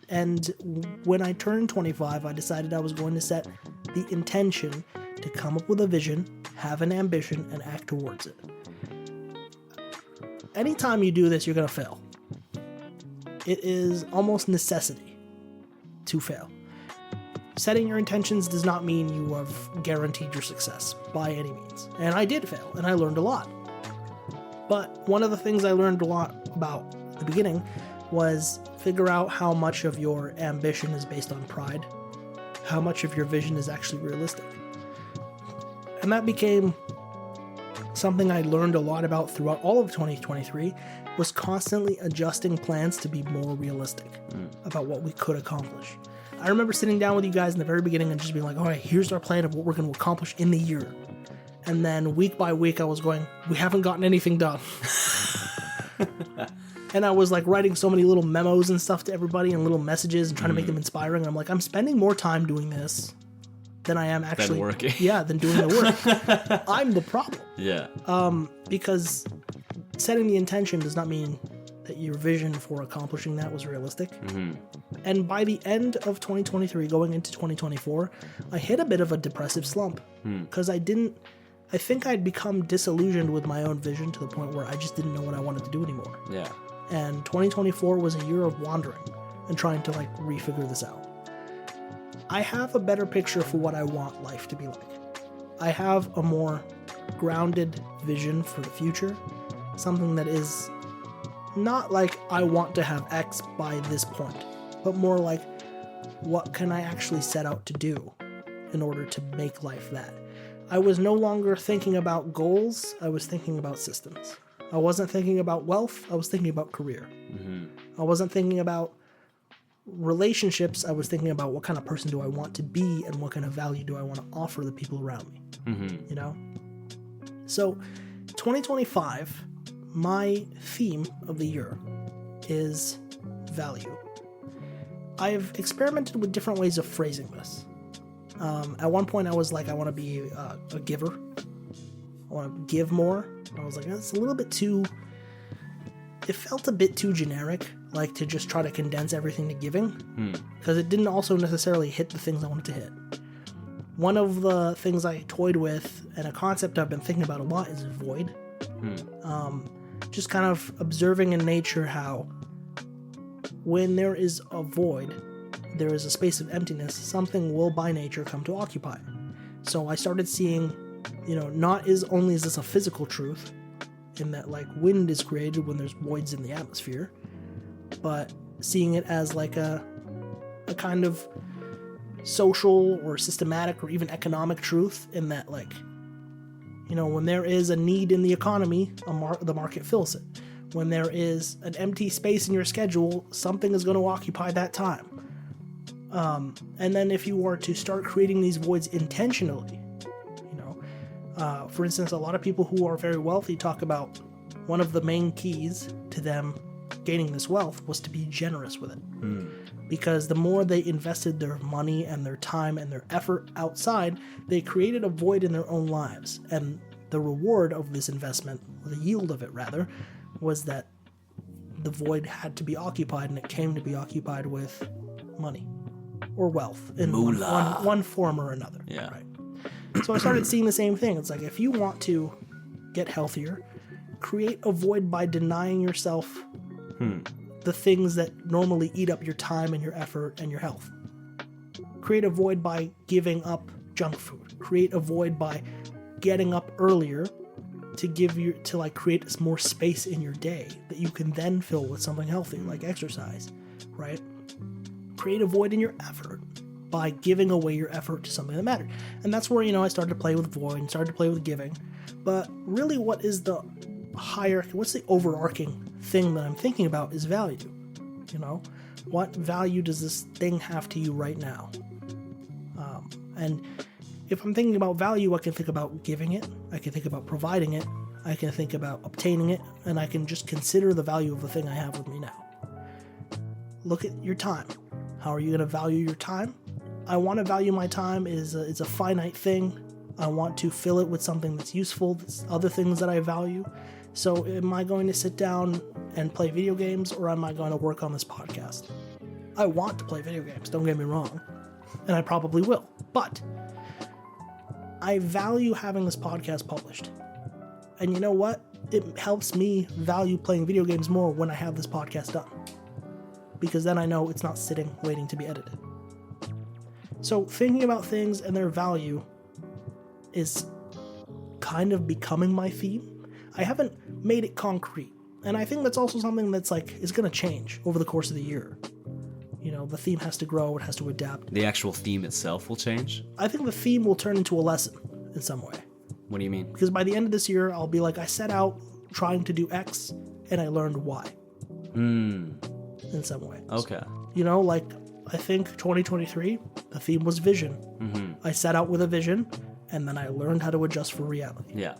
[SPEAKER 1] And when I turned 25, I decided I was going to set the intention to come up with a vision, have an ambition, and act towards it. Anytime you do this, you're going to fail. It is almost necessity to fail. Setting your intentions does not mean you have guaranteed your success by any means. And I did fail, and I learned a lot. But one of the things I learned a lot about at the beginning was figure out how much of your ambition is based on pride, how much of your vision is actually realistic. And that became something I learned a lot about throughout all of 2023, was constantly adjusting plans to be more realistic about what we could accomplish. I remember sitting down with you guys in the very beginning and just being like, all right, here's our plan of what we're going to accomplish in the year. And then week by week, I was going, we haven't gotten anything done. And I was like writing so many little memos and stuff to everybody and little messages and trying to make them inspiring. And I'm like, I'm spending more time doing this than I am actually
[SPEAKER 2] working.
[SPEAKER 1] Yeah, than doing the work. I'm the problem.
[SPEAKER 2] Yeah.
[SPEAKER 1] Because setting the intention does not mean that your vision for accomplishing that was realistic. And by the end of 2023, going into 2024, I hit a bit of a depressive slump because I think I'd become disillusioned with my own vision to the point where I just didn't know what I wanted to do anymore.
[SPEAKER 2] Yeah.
[SPEAKER 1] And 2024 was a year of wandering and trying to like refigure this out. I have a better picture for what I want life to be like. I have a more grounded vision for the future, something that is not like I want to have X by this point, but more like what can I actually set out to do in order to make life that. I was no longer thinking about goals. I was thinking about systems. I wasn't thinking about wealth. I was thinking about career. Mm-hmm. I wasn't thinking about relationships. I was thinking about what kind of person do I want to be and what kind of value do I want to offer the people around me. Mm-hmm. You know? So 2025, my theme of the year is value. I've experimented with different ways of phrasing this. At one point I was like, I want to be a giver. I want to give more. I was like, that's a little bit too... It felt a bit too generic, like to just try to condense everything to giving, because it didn't also necessarily hit the things I wanted to hit. One of the things I toyed with, and a concept I've been thinking about a lot, is void. Just kind of observing in nature how when there is a void, there is a space of emptiness, something will by nature come to occupy. So I started seeing, not only is this a physical truth, in that like wind is created when there's voids in the atmosphere, but seeing it as like a kind of social or systematic or even economic truth, in that like, when there is a need in the economy, the market fills it. When there is an empty space in your schedule, something is going to occupy that time. And then if you were to start creating these voids intentionally, for instance, a lot of people who are very wealthy talk about one of the main keys to them gaining this wealth was to be generous with it. Because the more they invested their money and their time and their effort outside, they created a void in their own lives. And the reward of this investment, or the yield of it rather, was that the void had to be occupied, and it came to be occupied with money or wealth in one form or another.
[SPEAKER 2] Yeah.
[SPEAKER 1] Right? So I started seeing the same thing. It's like, if you want to get healthier, create a void by denying yourself the things that normally eat up your time and your effort and your health. Create a void by giving up junk food. Create a void by getting up earlier to create more space in your day that you can then fill with something healthy, like exercise, right? Create a void in your effort by giving away your effort to something that mattered. And that's where, I started to play with void and started to play with giving. But really, what's the overarching thing that I'm thinking about is value. What value does this thing have to you right now? And if I'm thinking about value, I can think about giving it, I can think about providing it, I can think about obtaining it, and I can just consider the value of the thing I have with me now. Look at your time. How are you going to value your time? I want to value my time is a finite thing. I want to fill it with something that's useful, that's other things that I value. So am I going to sit down and play video games, or am I going to work on this podcast? I want to play video games, don't get me wrong, and I probably will, but I value having this podcast published. And you know what? It helps me value playing video games more when I have this podcast done, because then I know it's not sitting waiting to be edited. So thinking about things and their value is kind of becoming my theme. I haven't made it concrete, and I think that's also something that's is going to change over the course of the year. The theme has to grow, it has to adapt.
[SPEAKER 2] The actual theme itself will change?
[SPEAKER 1] I think the theme will turn into a lesson in some way.
[SPEAKER 2] What do you mean?
[SPEAKER 1] Because by the end of this year, I'll be like, I set out trying to do X, and I learned Y. In some way.
[SPEAKER 2] Okay.
[SPEAKER 1] I think 2023, the theme was vision. Mm-hmm. I set out with a vision, and then I learned how to adjust for reality.
[SPEAKER 2] Yeah.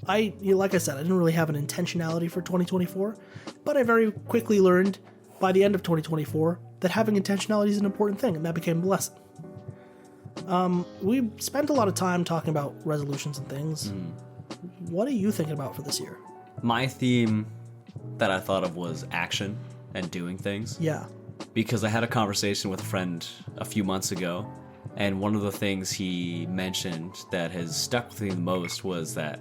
[SPEAKER 1] Like I said, I didn't really have an intentionality for 2024, but I very quickly learned by the end of 2024 that having intentionality is an important thing, and that became the lesson. We spent a lot of time talking about resolutions and things. What are you thinking about for this year?
[SPEAKER 2] My theme that I thought of was action and doing things.
[SPEAKER 1] Yeah.
[SPEAKER 2] Because I had a conversation with a friend a few months ago, and one of the things he mentioned that has stuck with me the most was that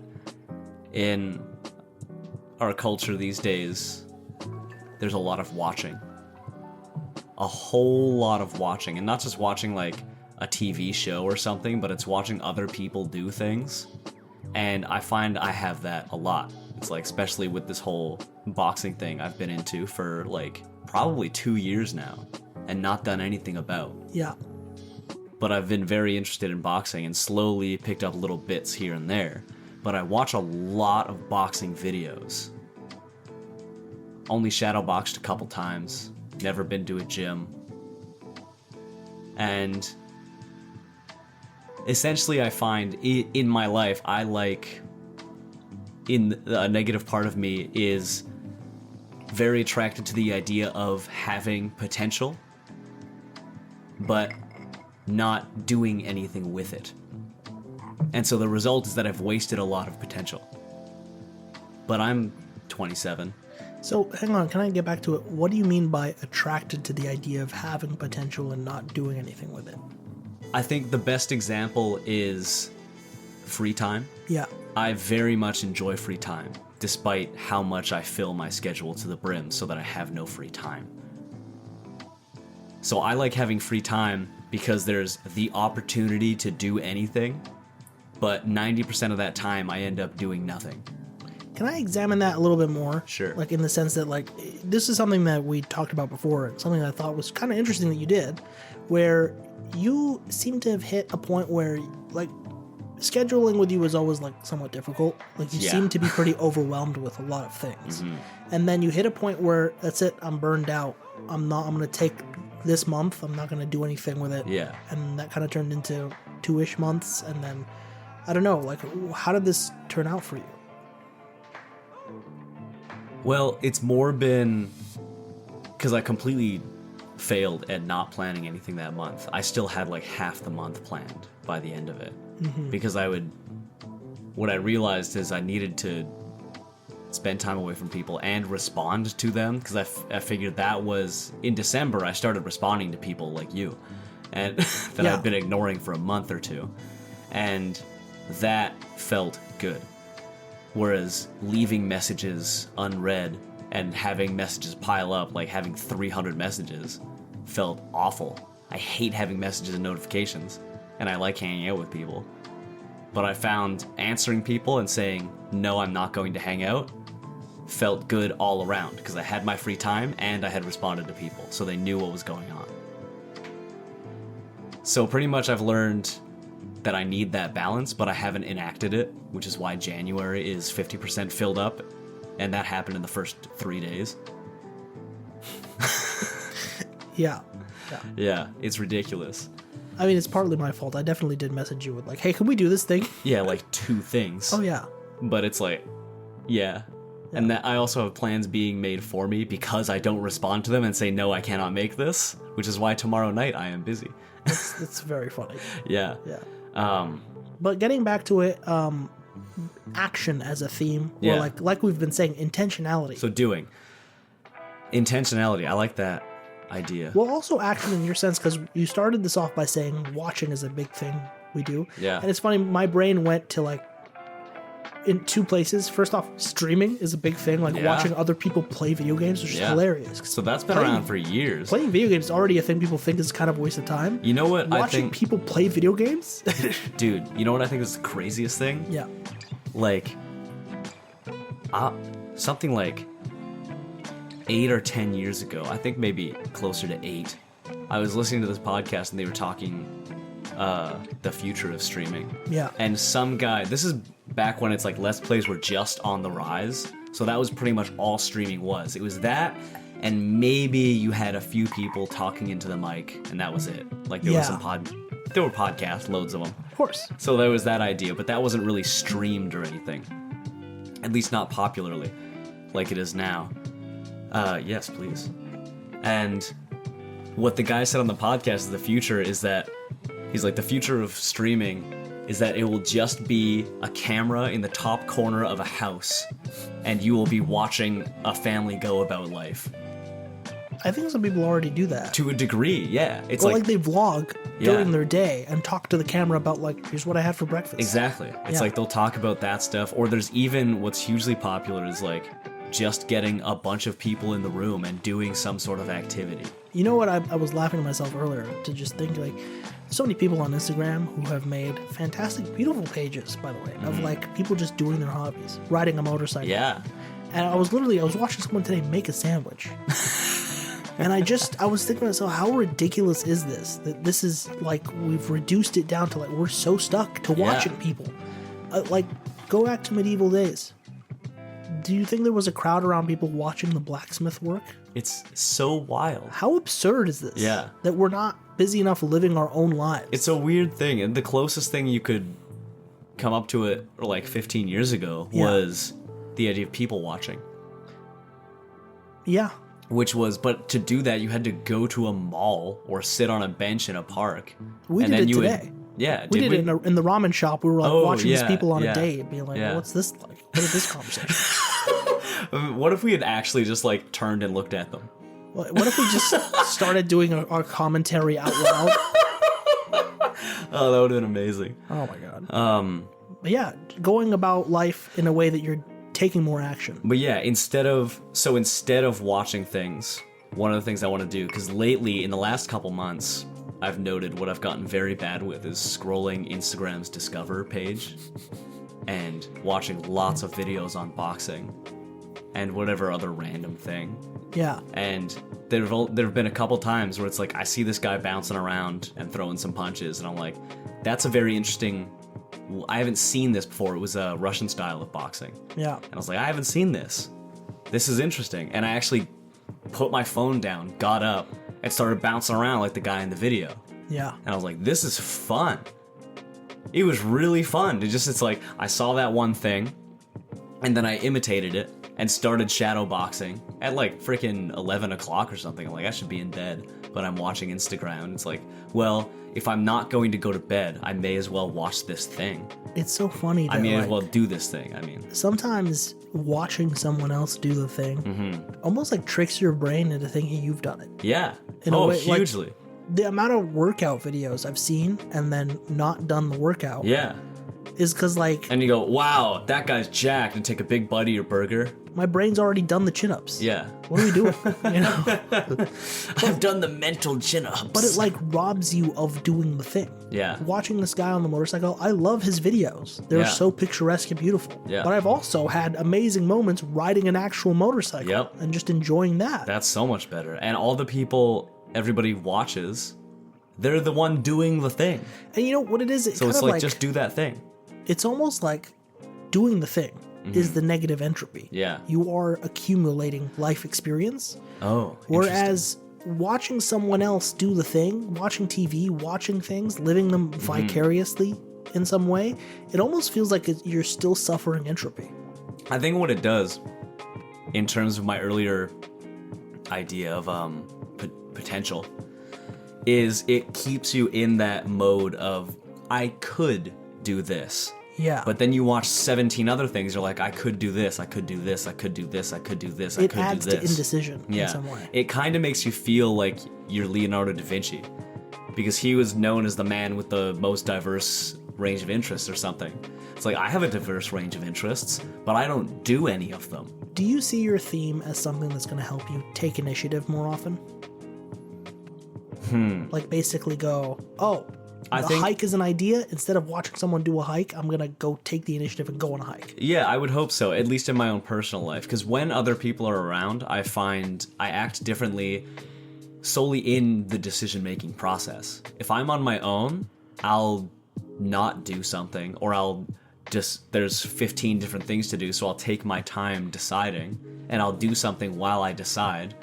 [SPEAKER 2] in our culture these days, there's a lot of watching. A whole lot of watching. And not just watching like a TV show or something, but it's watching other people do things. And I find I have that a lot. It's like, especially with this whole boxing thing I've been into for like probably 2 years now and not done anything about.
[SPEAKER 1] Yeah.
[SPEAKER 2] but I've been very interested in boxing and slowly picked up little bits here and there. But I watch a lot of boxing videos. Only shadow boxed a couple times. Never been to a gym. And essentially I find in my life, I like, in a negative part of me is very attracted to the idea of having potential, but not doing anything with it. And so the result is that I've wasted a lot of potential. But I'm 27.
[SPEAKER 1] So, hang on, can I get back to it? What do you mean by attracted to the idea of having potential and not doing anything with it?
[SPEAKER 2] I think the best example is free time.
[SPEAKER 1] Yeah.
[SPEAKER 2] I very much enjoy free time, despite how much I fill my schedule to the brim so that I have no free time. So I like having free time because there's the opportunity to do anything, but 90% of that time I end up doing nothing.
[SPEAKER 1] Can I examine that a little bit more?
[SPEAKER 2] Sure.
[SPEAKER 1] Like in the sense that, like, this is something that we talked about before, and something that I thought was kind of interesting that you did, where you seem to have hit a point where, like, scheduling with you was always, like, somewhat difficult. Like, you seem to be pretty overwhelmed with a lot of things. Mm-hmm. And then you hit a point where, that's it, I'm burned out. I'm going to take this month, I'm not going to do anything with it.
[SPEAKER 2] Yeah.
[SPEAKER 1] And that kind of turned into 2-ish months, and then, I don't know, like, how did this turn out for you?
[SPEAKER 2] Well, it's more been because I completely failed at not planning anything that month. I still had like half the month planned by the end of it. Mm-hmm. Because what I realized is I needed to spend time away from people and respond to them, because I figured that was, in December, I started responding to people like you, and that I'd been ignoring for a month or two. And that felt good. Whereas leaving messages unread and having messages pile up, like having 300 messages, felt awful. I hate having messages and notifications, and I like hanging out with people. But I found answering people and saying, no, I'm not going to hang out, felt good all around, because I had my free time and I had responded to people, so they knew what was going on. So pretty much I've learned that I need that balance, but I haven't enacted it, which is why January is 50% filled up, and that happened in the first 3 days. Yeah, it's ridiculous.
[SPEAKER 1] I mean, it's partly my fault. I definitely did message you with like, hey, can we do this thing?
[SPEAKER 2] Yeah, like 2 things.
[SPEAKER 1] Oh, yeah.
[SPEAKER 2] But it's like, yeah. And that I also have plans being made for me because I don't respond to them and say, no, I cannot make this, which is why tomorrow night I am busy.
[SPEAKER 1] It's very funny.
[SPEAKER 2] Yeah.
[SPEAKER 1] But getting back to it, action as a theme, or like we've been saying, intentionality.
[SPEAKER 2] So doing. Intentionality, I like that idea.
[SPEAKER 1] Well, also action in your sense, because you started this off by saying watching is a big thing we do.
[SPEAKER 2] Yeah.
[SPEAKER 1] And it's funny, my brain went to like, in 2 places. First off, streaming is a big thing, like watching other people play video games, which is hilarious.
[SPEAKER 2] So that's been around for years.
[SPEAKER 1] Playing video games is already a thing people think is kind of a waste of time.
[SPEAKER 2] You know what
[SPEAKER 1] Watching people play video games?
[SPEAKER 2] Dude, you know what I think is the craziest thing?
[SPEAKER 1] Yeah.
[SPEAKER 2] Like, something like 8 or 10 years ago, I think maybe closer to 8, I was listening to this podcast and they were talking the future of streaming.
[SPEAKER 1] Yeah.
[SPEAKER 2] And some guy, this is back when it's like Let's Plays were just on the rise, so that was pretty much all streaming was. It was that, and maybe you had a few people talking into the mic, and that was it. Like there was there were podcasts, loads of them.
[SPEAKER 1] Of course.
[SPEAKER 2] So there was that idea, but that wasn't really streamed or anything. At least not popularly, like it is now. Yes, please. And what the guy said on the podcast of the future is that, he's like, the future of streaming is that it will just be a camera in the top corner of a house, and you will be watching a family go about life.
[SPEAKER 1] I think some people already do that.
[SPEAKER 2] To a degree, yeah. It's
[SPEAKER 1] like they vlog during their day and talk to the camera about, like, here's what I had for breakfast.
[SPEAKER 2] Exactly. It's like they'll talk about that stuff, or there's even what's hugely popular is like just getting a bunch of people in the room and doing some sort of activity.
[SPEAKER 1] You know what? I was laughing to myself earlier to just think, like, so many people on Instagram who have made fantastic, beautiful pages, by the way, of like people just doing their hobbies, riding a motorcycle.
[SPEAKER 2] Yeah.
[SPEAKER 1] And I was watching someone today make a sandwich. And I was thinking to myself, how ridiculous is this? That this is like, we've reduced it down to like, we're so stuck to watching people. Like, go back to medieval days. Do you think there was a crowd around people watching the blacksmith work?
[SPEAKER 2] It's so wild.
[SPEAKER 1] How absurd is this?
[SPEAKER 2] Yeah.
[SPEAKER 1] That we're not busy enough living our own lives.
[SPEAKER 2] It's a weird thing. And the closest thing you could come up to it, like 15 years ago, was the idea of people watching.
[SPEAKER 1] Yeah.
[SPEAKER 2] But to do that, you had to go to a mall or sit on a bench in a park.
[SPEAKER 1] We did it today.
[SPEAKER 2] We
[SPEAKER 1] did it in the ramen shop. We were like watching these people on a date, being like, what's this like? What is this conversation?
[SPEAKER 2] What if we had actually just like turned and looked at them?
[SPEAKER 1] What if we just started doing our commentary out loud?
[SPEAKER 2] Oh, that would have been amazing.
[SPEAKER 1] Oh my god. But yeah, going about life in a way that you're taking more action.
[SPEAKER 2] But yeah, instead of watching things, one of the things I want to do, because lately in the last couple months, I've noted what I've gotten very bad with is scrolling Instagram's Discover page and watching lots of videos on boxing and whatever other random thing.
[SPEAKER 1] Yeah.
[SPEAKER 2] And there have been a couple times where it's like I see this guy bouncing around and throwing some punches, and I'm like, that's a very interesting. I haven't seen this before. It was a Russian style of boxing.
[SPEAKER 1] Yeah.
[SPEAKER 2] And I was like, I haven't seen this. This is interesting. And I actually put my phone down, got up, and started bouncing around like the guy in the video.
[SPEAKER 1] Yeah.
[SPEAKER 2] And I was like, this is fun. It was really fun. It's like, I saw that one thing, and then I imitated it, and started shadow boxing at like freaking 11 o'clock or something. I'm like, I should be in bed, but I'm watching Instagram. It's like, well, if I'm not going to go to bed, I may as well watch this thing.
[SPEAKER 1] It's so funny that,
[SPEAKER 2] I may as well do this thing. I mean,
[SPEAKER 1] sometimes watching someone else do the thing almost like tricks your brain into thinking you've done it.
[SPEAKER 2] Yeah.
[SPEAKER 1] In a way,
[SPEAKER 2] hugely.
[SPEAKER 1] Like, the amount of workout videos I've seen and then not done the workout.
[SPEAKER 2] Yeah.
[SPEAKER 1] Is because like...
[SPEAKER 2] And you go, wow, that guy's jacked, and take a big bite of your burger.
[SPEAKER 1] My brain's already done the chin-ups.
[SPEAKER 2] Yeah.
[SPEAKER 1] What are we doing? You know?
[SPEAKER 2] I've done the mental chin-ups.
[SPEAKER 1] But it like robs you of doing the thing.
[SPEAKER 2] Yeah.
[SPEAKER 1] Watching this guy on the motorcycle, I love his videos. They're so picturesque and beautiful.
[SPEAKER 2] Yeah.
[SPEAKER 1] But I've also had amazing moments riding an actual motorcycle and just enjoying that.
[SPEAKER 2] That's so much better. And all the people everybody watches, they're the one doing the thing.
[SPEAKER 1] And you know what it is?
[SPEAKER 2] So it's like, just do that thing.
[SPEAKER 1] It's almost like doing the thing is the negative entropy.
[SPEAKER 2] Yeah.
[SPEAKER 1] You are accumulating life experience.
[SPEAKER 2] Oh,
[SPEAKER 1] whereas watching someone else do the thing, watching TV, watching things, living them vicariously in some way, it almost feels like you're still suffering entropy.
[SPEAKER 2] I think what it does, in terms of my earlier idea of potential, is it keeps you in that mode of, I could do this.
[SPEAKER 1] Yeah.
[SPEAKER 2] But then you watch 17 other things, you're like, I could do this, I could do this, I could do this, I could do this, I could do this. It
[SPEAKER 1] adds to indecision in some way.
[SPEAKER 2] It kind of makes you feel like you're Leonardo da Vinci, because he was known as the man with the most diverse range of interests or something. It's like, I have a diverse range of interests, but I don't do any of them.
[SPEAKER 1] Do you see your theme as something that's going to help you take initiative more often? Like basically go, I think hike is an idea. Instead of watching someone do a hike, I'm going to go take the initiative and go on a hike.
[SPEAKER 2] Yeah, I would hope so, at least in my own personal life. Because when other people are around, I find I act differently solely in the decision-making process. If I'm on my own, I'll not do something, or there's 15 different things to do, so I'll take my time deciding, and I'll do something while I decide,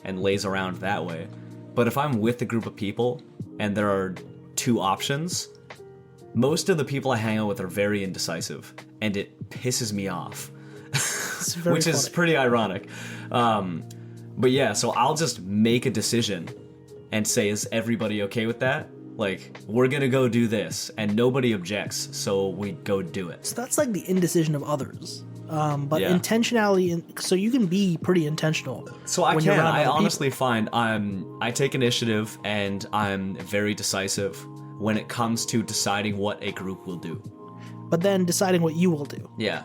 [SPEAKER 2] and laze around that way. But if I'm with a group of people, and there are two options, most of the people I hang out with are very indecisive, and it pisses me off. Which is pretty ironic. But yeah, so I'll just make a decision and say, is everybody okay with that? Like, we're gonna go do this, and nobody objects, so we go do it.
[SPEAKER 1] So that's like the indecision of others. But intentionality, so you can be pretty intentional.
[SPEAKER 2] So I honestly find I take initiative, and I'm very decisive when it comes to deciding what a group will do.
[SPEAKER 1] But then deciding what you will do.
[SPEAKER 2] Yeah.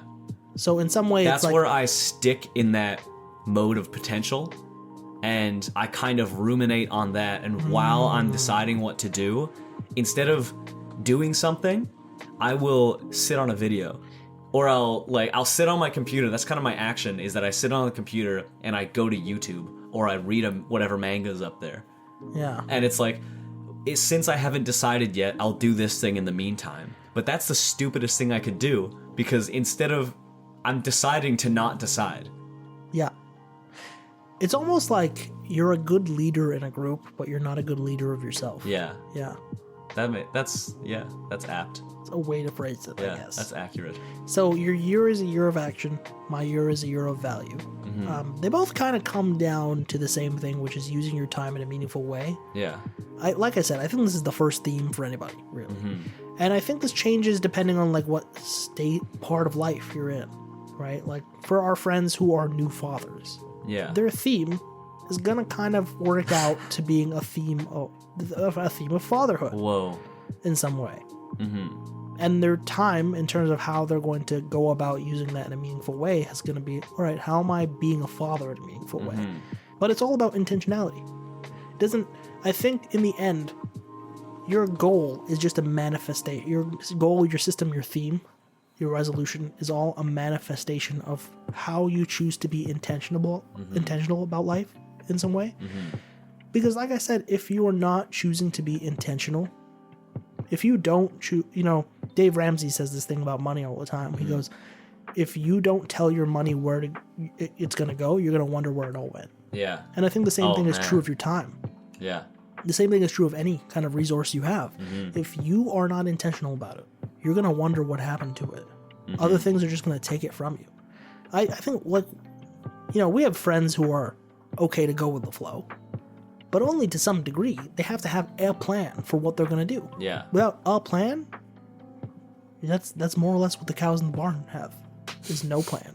[SPEAKER 1] So in some way,
[SPEAKER 2] that's
[SPEAKER 1] it's like,
[SPEAKER 2] where I stick in that mode of potential, and I kind of ruminate on that. And while I'm deciding what to do, instead of doing something, I will sit on a video Or I'll sit on my computer. That's kind of my action, is that I sit on the computer and I go to YouTube or I read whatever manga's up there.
[SPEAKER 1] Yeah.
[SPEAKER 2] And it's like, since I haven't decided yet, I'll do this thing in the meantime. But that's the stupidest thing I could do, because instead of, I'm deciding to not decide.
[SPEAKER 1] Yeah. It's almost like you're a good leader in a group, but you're not a good leader of yourself.
[SPEAKER 2] Yeah.
[SPEAKER 1] Yeah.
[SPEAKER 2] That's apt.
[SPEAKER 1] It's a way to phrase it, I guess.
[SPEAKER 2] That's accurate.
[SPEAKER 1] So your year is a year of action. My year is a year of value. They both kind of come down to the same thing, which is using your time in a meaningful way.
[SPEAKER 2] Yeah.
[SPEAKER 1] Like I said, I think this is the first theme for anybody, really. And I think this changes depending on like what part of life you're in, right? Like for our friends who are new fathers, their theme is gonna kind of work out to being a theme of fatherhood.
[SPEAKER 2] Whoa.
[SPEAKER 1] In some way. And their time, in terms of how they're going to go about using that in a meaningful way, is going to be, all right, how am I being a father in a meaningful way? But it's all about intentionality. I think in the end, your goal is just a manifestation. Your goal, your system, your theme, your resolution is all a manifestation of how you choose to be intentional about life in some way. Because like I said, if you are not choosing to be intentional, if you don't choose, Dave Ramsey says this thing about money all the time. He goes, if you don't tell your money where it's going to go, you're going to wonder where it all went.
[SPEAKER 2] Yeah.
[SPEAKER 1] And I think the same thing is true of your time.
[SPEAKER 2] Yeah.
[SPEAKER 1] The same thing is true of any kind of resource you have. If you are not intentional about it, you're going to wonder what happened to it. Other things are just going to take it from you. I think, we have friends who are okay to go with the flow. But only to some degree. They have to have a plan for what they're going to do.
[SPEAKER 2] Yeah.
[SPEAKER 1] Without a plan, that's more or less what the cows in the barn have. Is no plan.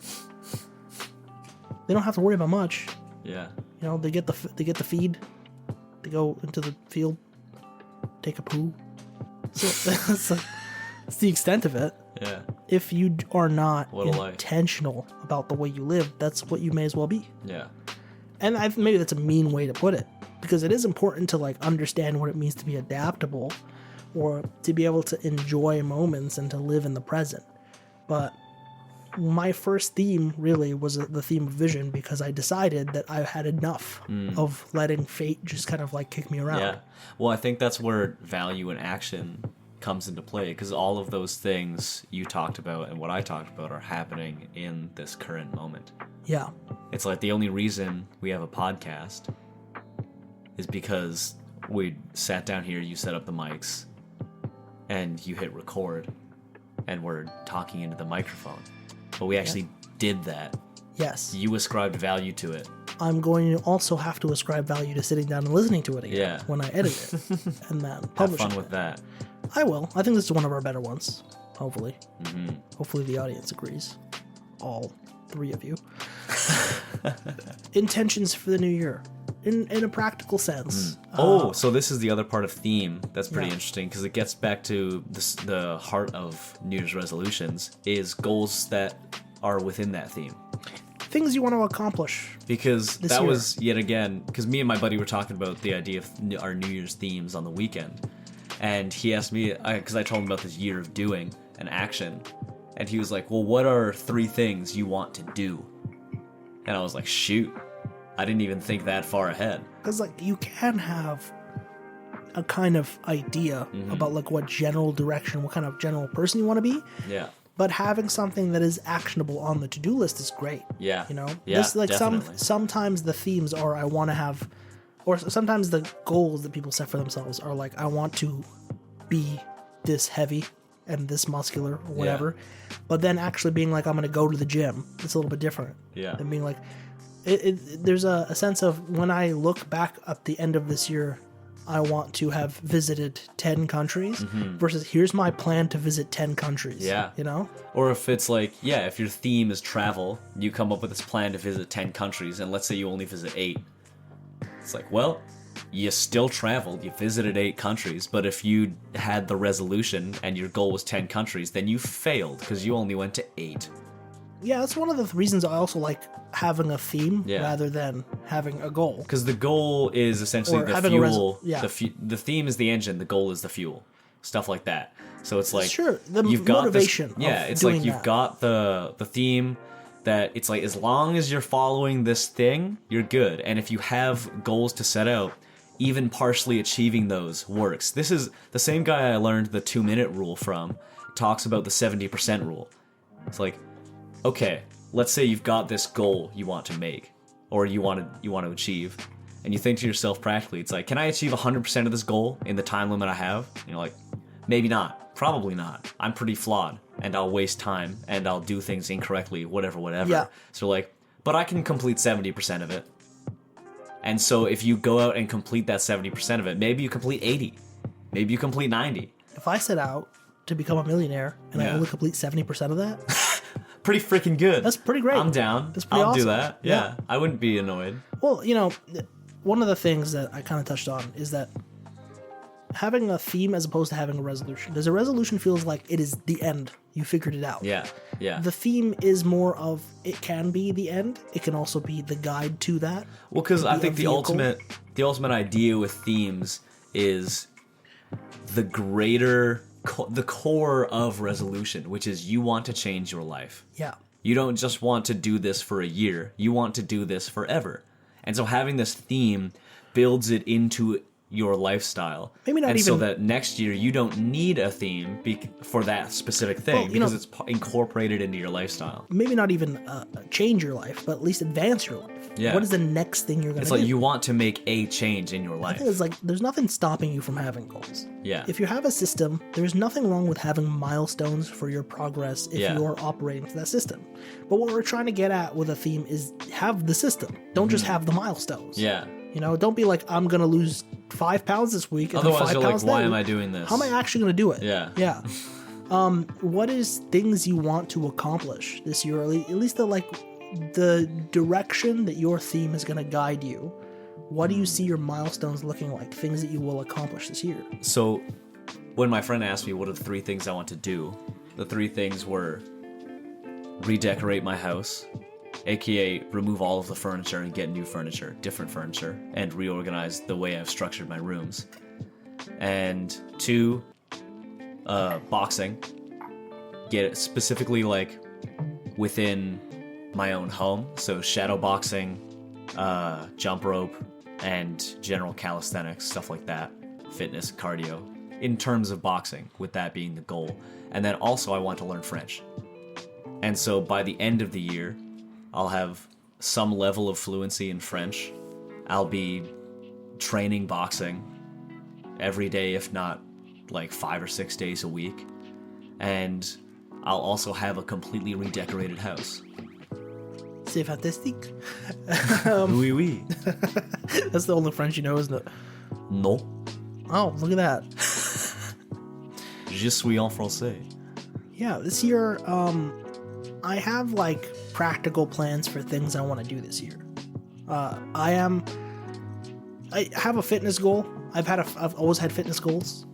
[SPEAKER 1] They don't have to worry about much.
[SPEAKER 2] Yeah.
[SPEAKER 1] They get the feed. They go into the field, take a poo. So that's the extent of it.
[SPEAKER 2] Yeah.
[SPEAKER 1] If you are not intentional about the way you live, that's what you may as well be.
[SPEAKER 2] Yeah.
[SPEAKER 1] And maybe that's a mean way to put it. Because it is important to understand what it means to be adaptable or to be able to enjoy moments and to live in the present. But my first theme really was the theme of vision, because I decided that I had enough of letting fate just kind of kick me around.
[SPEAKER 2] Yeah. Well, I think that's where value and action comes into play, because all of those things you talked about and what I talked about are happening in this current moment.
[SPEAKER 1] Yeah.
[SPEAKER 2] It's like the only reason we have a podcast is because we sat down here, you set up the mics, and you hit record, and we're talking into the microphone. But we actually did that.
[SPEAKER 1] Yes.
[SPEAKER 2] You ascribed value to it.
[SPEAKER 1] I'm going to also have to ascribe value to sitting down and listening to it again when I edit it and then publish it.
[SPEAKER 2] Have fun with that.
[SPEAKER 1] I will. I think this is one of our better ones, hopefully. Hopefully the audience agrees. All three of you. Intentions for the new year. In a practical sense.
[SPEAKER 2] So this is the other part of theme that's pretty interesting, because it gets back to the heart of New Year's resolutions, is goals that are within that theme.
[SPEAKER 1] Things you want to accomplish.
[SPEAKER 2] Because that was, yet again, because me and my buddy were talking about the idea of our New Year's themes on the weekend. And he asked me, because I told him about this year of doing an action. And he was like, well, what are 3 things you want to do? And I was like, shoot. I didn't even think that far ahead.
[SPEAKER 1] Because you can have a kind of idea about what general direction, what kind of general person you want to be.
[SPEAKER 2] Yeah.
[SPEAKER 1] But having something that is actionable on the to-do list is great.
[SPEAKER 2] Yeah.
[SPEAKER 1] Yeah, definitely. Sometimes the themes are I want to have, or sometimes the goals that people set for themselves are I want to be this heavy and this muscular or whatever. Yeah. But then actually being I'm going to go to the gym. It's a little bit different.
[SPEAKER 2] Yeah.
[SPEAKER 1] Than being there's a sense of when I look back at the end of this year, I want to have visited 10 countries versus here's my plan to visit 10 countries.
[SPEAKER 2] Yeah. Or if it's if your theme is travel, you come up with this plan to visit 10 countries, and let's say you only visit 8. It's well, you still traveled, you visited 8 countries, but if you had the resolution and your goal was 10 countries, then you failed because you only went to 8.
[SPEAKER 1] Yeah, that's one of the reasons I also like having a theme rather than having a goal.
[SPEAKER 2] Because the goal is essentially the fuel. The theme is the engine, the goal is the fuel. Stuff like that. So it's like
[SPEAKER 1] sure, the
[SPEAKER 2] you've got
[SPEAKER 1] motivation.
[SPEAKER 2] It's like you've got the theme that it's like as long as you're following this thing, you're good. And if you have goals to set out, even partially achieving those works. This is the same guy I learned the 2-minute rule from. Talks about the 70% rule. It's like, okay, let's say you've got this goal you want to make, or you want to achieve, and you think to yourself practically, it's like, can I achieve 100% of this goal in the time limit I have? And you're like, maybe not, probably not. I'm pretty flawed, and I'll waste time, and I'll do things incorrectly, whatever.
[SPEAKER 1] Yeah.
[SPEAKER 2] So like, but I can complete 70% of it. And so if you go out and complete that 70% of it, maybe you complete 80, maybe you complete 90.
[SPEAKER 1] If I set out to become a millionaire and I only complete 70% of that,
[SPEAKER 2] pretty freaking good.
[SPEAKER 1] That's pretty great.
[SPEAKER 2] I'm down.
[SPEAKER 1] That's pretty
[SPEAKER 2] I'll
[SPEAKER 1] awesome.
[SPEAKER 2] do that. Yeah, I wouldn't be annoyed.
[SPEAKER 1] Well, one of the things that I kind of touched on is that having a theme as opposed to having a resolution. Because a resolution feels like it is the end. You figured it out.
[SPEAKER 2] Yeah.
[SPEAKER 1] The theme is more of, it can be the end. It can also be the guide to that.
[SPEAKER 2] Well, because I think the ultimate idea with themes is the core of resolution, which is you want to change your life.
[SPEAKER 1] Yeah.
[SPEAKER 2] You don't just want to do this for a year. You want to do this forever. And so having this theme builds it into your lifestyle.
[SPEAKER 1] Maybe not
[SPEAKER 2] so that next year you don't need a theme for that specific thing because it's incorporated into your lifestyle.
[SPEAKER 1] Maybe not even change your life, but at least advance your life.
[SPEAKER 2] Yeah.
[SPEAKER 1] What is the next thing you're going to do?
[SPEAKER 2] It's like you want to make a change in your life.
[SPEAKER 1] I think it's like there's nothing stopping you from having goals.
[SPEAKER 2] Yeah.
[SPEAKER 1] If you have a system, there's nothing wrong with having milestones for your progress if you're operating to that system. But what we're trying to get at with a theme is have the system. Don't just have the milestones.
[SPEAKER 2] Yeah.
[SPEAKER 1] Don't be like, I'm going to lose 5 pounds this week. And
[SPEAKER 2] otherwise, you're like, why
[SPEAKER 1] then.
[SPEAKER 2] am I doing this?
[SPEAKER 1] How am I actually going to do it?
[SPEAKER 2] Yeah.
[SPEAKER 1] Yeah. What is things you want to accomplish this year? At least the direction that your theme is going to guide you. What do you see your milestones looking like? Things that you will accomplish this year.
[SPEAKER 2] So, when my friend asked me what are the 3 things I want to do, the 3 things were redecorate my house, aka remove all of the furniture and get new furniture, different furniture, and reorganize the way I've structured my rooms. And 2, boxing. Get it specifically within my own home, so shadow boxing, jump rope, and general calisthenics, stuff like that, fitness, cardio, in terms of boxing, with that being the goal. And then also I want to learn French. And so by the end of the year, I'll have some level of fluency in French. I'll be training boxing every day, if not 5 or 6 days a week. And I'll also have a completely redecorated house.
[SPEAKER 1] C'est fantastique.
[SPEAKER 2] Oui, oui.
[SPEAKER 1] That's the only French you know, isn't it?
[SPEAKER 2] No.
[SPEAKER 1] Oh, look at that.
[SPEAKER 2] Je suis en français.
[SPEAKER 1] Yeah, this year, I have practical plans for things I want to do this year. I have a fitness goal. I've always had fitness goals.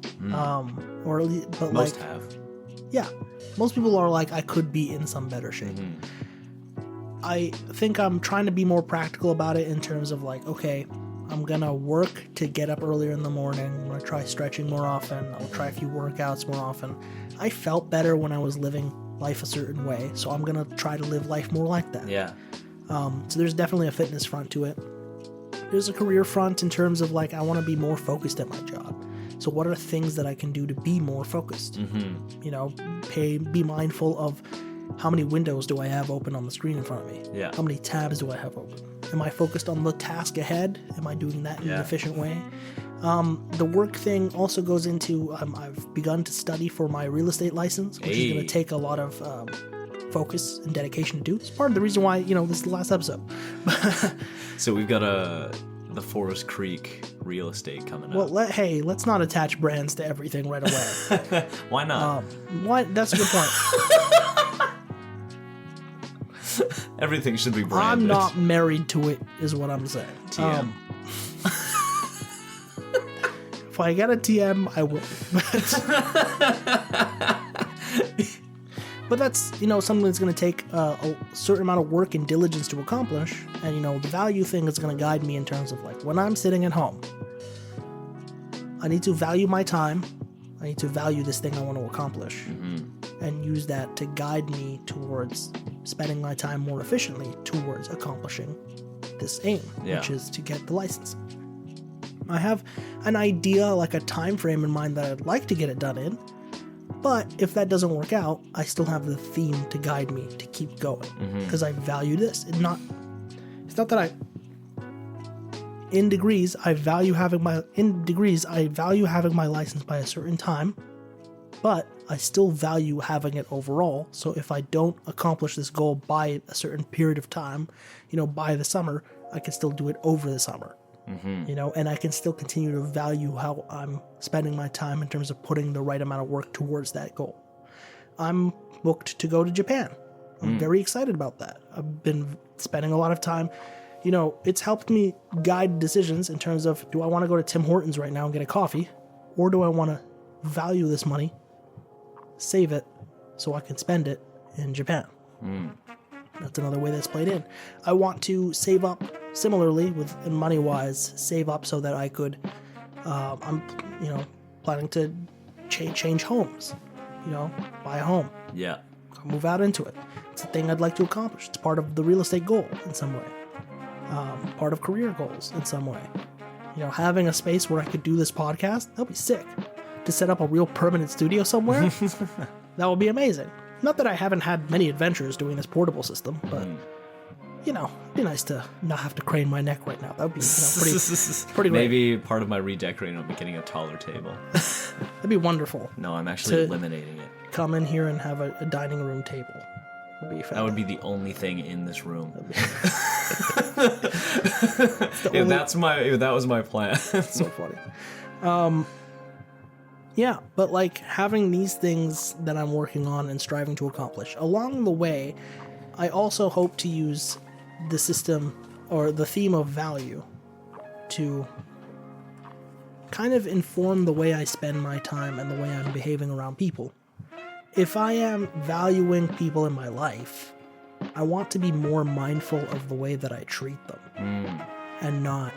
[SPEAKER 1] Or at least, but
[SPEAKER 2] most have.
[SPEAKER 1] Yeah, most people are I could be in some better shape.
[SPEAKER 2] Mm-hmm.
[SPEAKER 1] I think I'm trying to be more practical about it in terms of okay, I'm gonna work to get up earlier in the morning. I'm gonna try stretching more often. I'll try a few workouts more often. I felt better when I was living life a certain way, so I'm gonna try to live life more like that.
[SPEAKER 2] Yeah.
[SPEAKER 1] So there's definitely a fitness front to it. There's a career front in terms of I want to be more focused at my job. So what are things that I can do to be more focused?
[SPEAKER 2] Mm-hmm.
[SPEAKER 1] Be mindful of how many windows do I have open on the screen in front of me?
[SPEAKER 2] Yeah.
[SPEAKER 1] How many tabs do I have open? Am I focused on the task ahead? Am I doing that in an efficient way? The work thing also goes into, I've begun to study for my real estate license, which is going to take a lot of focus and dedication to do. It's part of the reason why, this is the last episode.
[SPEAKER 2] So we've got the Forest Creek real estate coming up.
[SPEAKER 1] Well, let's not attach brands to everything right away.
[SPEAKER 2] Why not?
[SPEAKER 1] That's a good point.
[SPEAKER 2] Everything should be branded.
[SPEAKER 1] I'm not married to it, is what I'm saying.
[SPEAKER 2] TM.
[SPEAKER 1] If I get a TM, I will. But that's, something that's going to take a certain amount of work and diligence to accomplish. And, the value thing is going to guide me in terms of when I'm sitting at home, I need to value my time I need to value this thing I want to accomplish and use that to guide me towards spending my time more efficiently towards accomplishing this aim, which is to get the license. I have an idea, like a time frame in mind that I'd like to get it done in, but if that doesn't work out, I still have the theme to guide me to keep going because I value this. It's not that in degrees I value having my license by a certain time, but I still value having it overall. So if I don't accomplish this goal by a certain period of time, by the summer, I can still do it over the summer. And I can still continue to value how I'm spending my time in terms of putting the right amount of work towards that goal. I'm booked to go to Japan. I'm very excited about that. I've been spending a lot of time. It's helped me guide decisions in terms of, do I want to go to Tim Hortons right now and get a coffee? Or do I want to value this money, save it, so I can spend it in Japan? That's another way that's played in. I want to save up similarly with money-wise, save up so that I could, I'm planning to change homes, buy a home.
[SPEAKER 2] Yeah.
[SPEAKER 1] Move out into it. It's a thing I'd like to accomplish. It's part of the real estate goal in some way. Part of career goals in some way. Having a space where I could do this podcast, that'd be sick. To set up a real permanent studio somewhere, that would be amazing. Not that I haven't had many adventures doing this portable system, but, it'd be nice to not have to crane my neck right now. That would be pretty great.
[SPEAKER 2] Maybe part of my redecorating will be getting a taller table.
[SPEAKER 1] That'd be wonderful.
[SPEAKER 2] No, I'm actually eliminating it.
[SPEAKER 1] Come in here and have a dining room table.
[SPEAKER 2] That would be the only thing in this room.
[SPEAKER 1] If
[SPEAKER 2] that was my plan.
[SPEAKER 1] So funny. Yeah, but like having these things that I'm working on and striving to accomplish. Along the way, I also hope to use the system or the theme of value to kind of inform the way I spend my time and the way I'm behaving around people. If I am valuing people in my life, I want to be more mindful of the way that I treat them and not,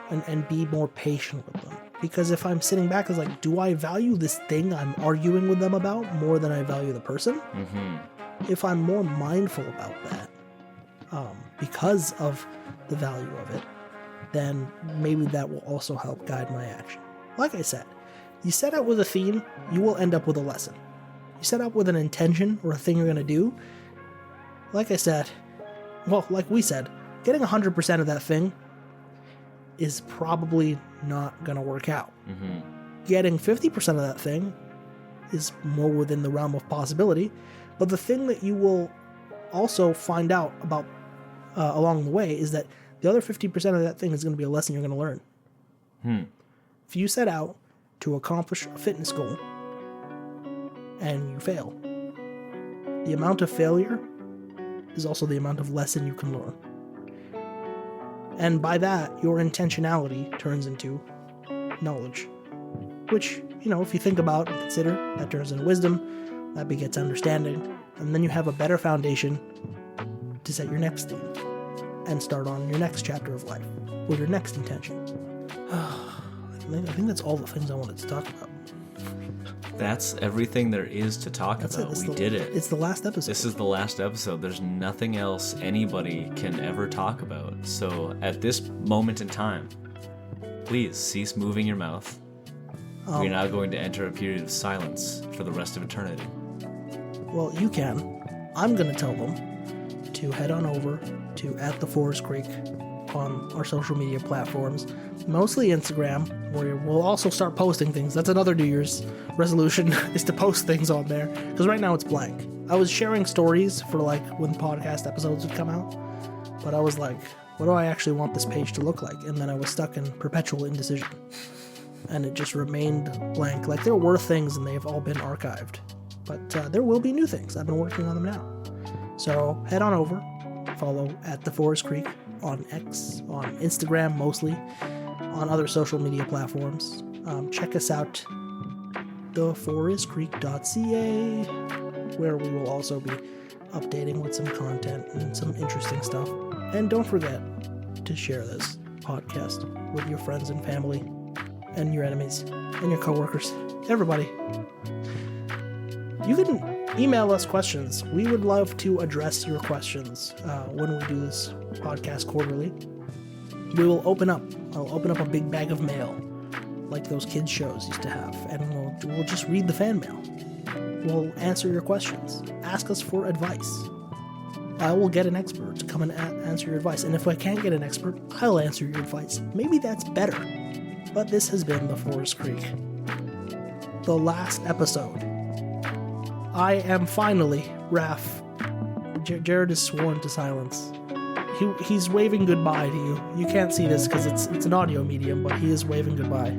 [SPEAKER 1] and be more patient with them. Because if I'm sitting back, it's like, do I value this thing I'm arguing with them about more than I value the person? If I'm more mindful about that, because of the value of it, then maybe that will also help guide my action. Like I said, you set out with a theme, you will end up with a lesson. You set out with an intention or a thing you're going to do, like I said, like we said, getting 100% of that thing is probably not going to work out. Getting 50% of that thing is more within the realm of possibility, but the thing that you will also find out about along the way is that the other 50% of that thing is going to be a lesson you're going to learn. If you set out to accomplish a fitness goal and you fail, the amount of failure is also the amount of lesson you can learn. And by that, your intentionality turns into knowledge. Which, if you think about and consider, that turns into wisdom, that begets understanding, and then you have a better foundation to set your next theme and start on your next chapter of life with your next intention. I think that's all the things I wanted to talk about.
[SPEAKER 2] That's everything there is to talk about. We did it.
[SPEAKER 1] It's the last episode.
[SPEAKER 2] This is the last episode. There's nothing else anybody can ever talk about. So at this moment in time, please cease moving your mouth. We're now going to enter a period of silence for the rest of eternity.
[SPEAKER 1] Well, you can. I'm going to tell them to head on over to @theforestcreek on our social media platforms, mostly Instagram, where we'll also start posting things. That's another New Year's resolution, is to post things on there, because right now it's blank. I was sharing stories for when podcast episodes would come out, but I was like, what do I actually want this page to look like? And then I was stuck in perpetual indecision, and it just remained blank. Like, there were things and they've all been archived, but there will be new things. I've been working on them now. So head on over, follow @theforestcreek on X, on Instagram mostly, on other social media platforms. Check us out, theforestcreek.ca, where we will also be updating with some content and some interesting stuff. And don't forget to share this podcast with your friends and family, and your enemies and your coworkers, everybody. You can email us questions. We would love to address your questions when we do this podcast quarterly. I'll open up a big bag of mail like those kids shows used to have, and we'll just read the fan mail. We'll answer your questions. Ask us for advice. I will get an expert to come and answer your advice, and if I can't get an expert, I'll answer your advice. Maybe that's better. But this has been the Forest Creek, the last episode. I am finally Raph. Jarrod is sworn to silence. He's waving goodbye to you. You can't see this because it's an audio medium, but he is waving goodbye.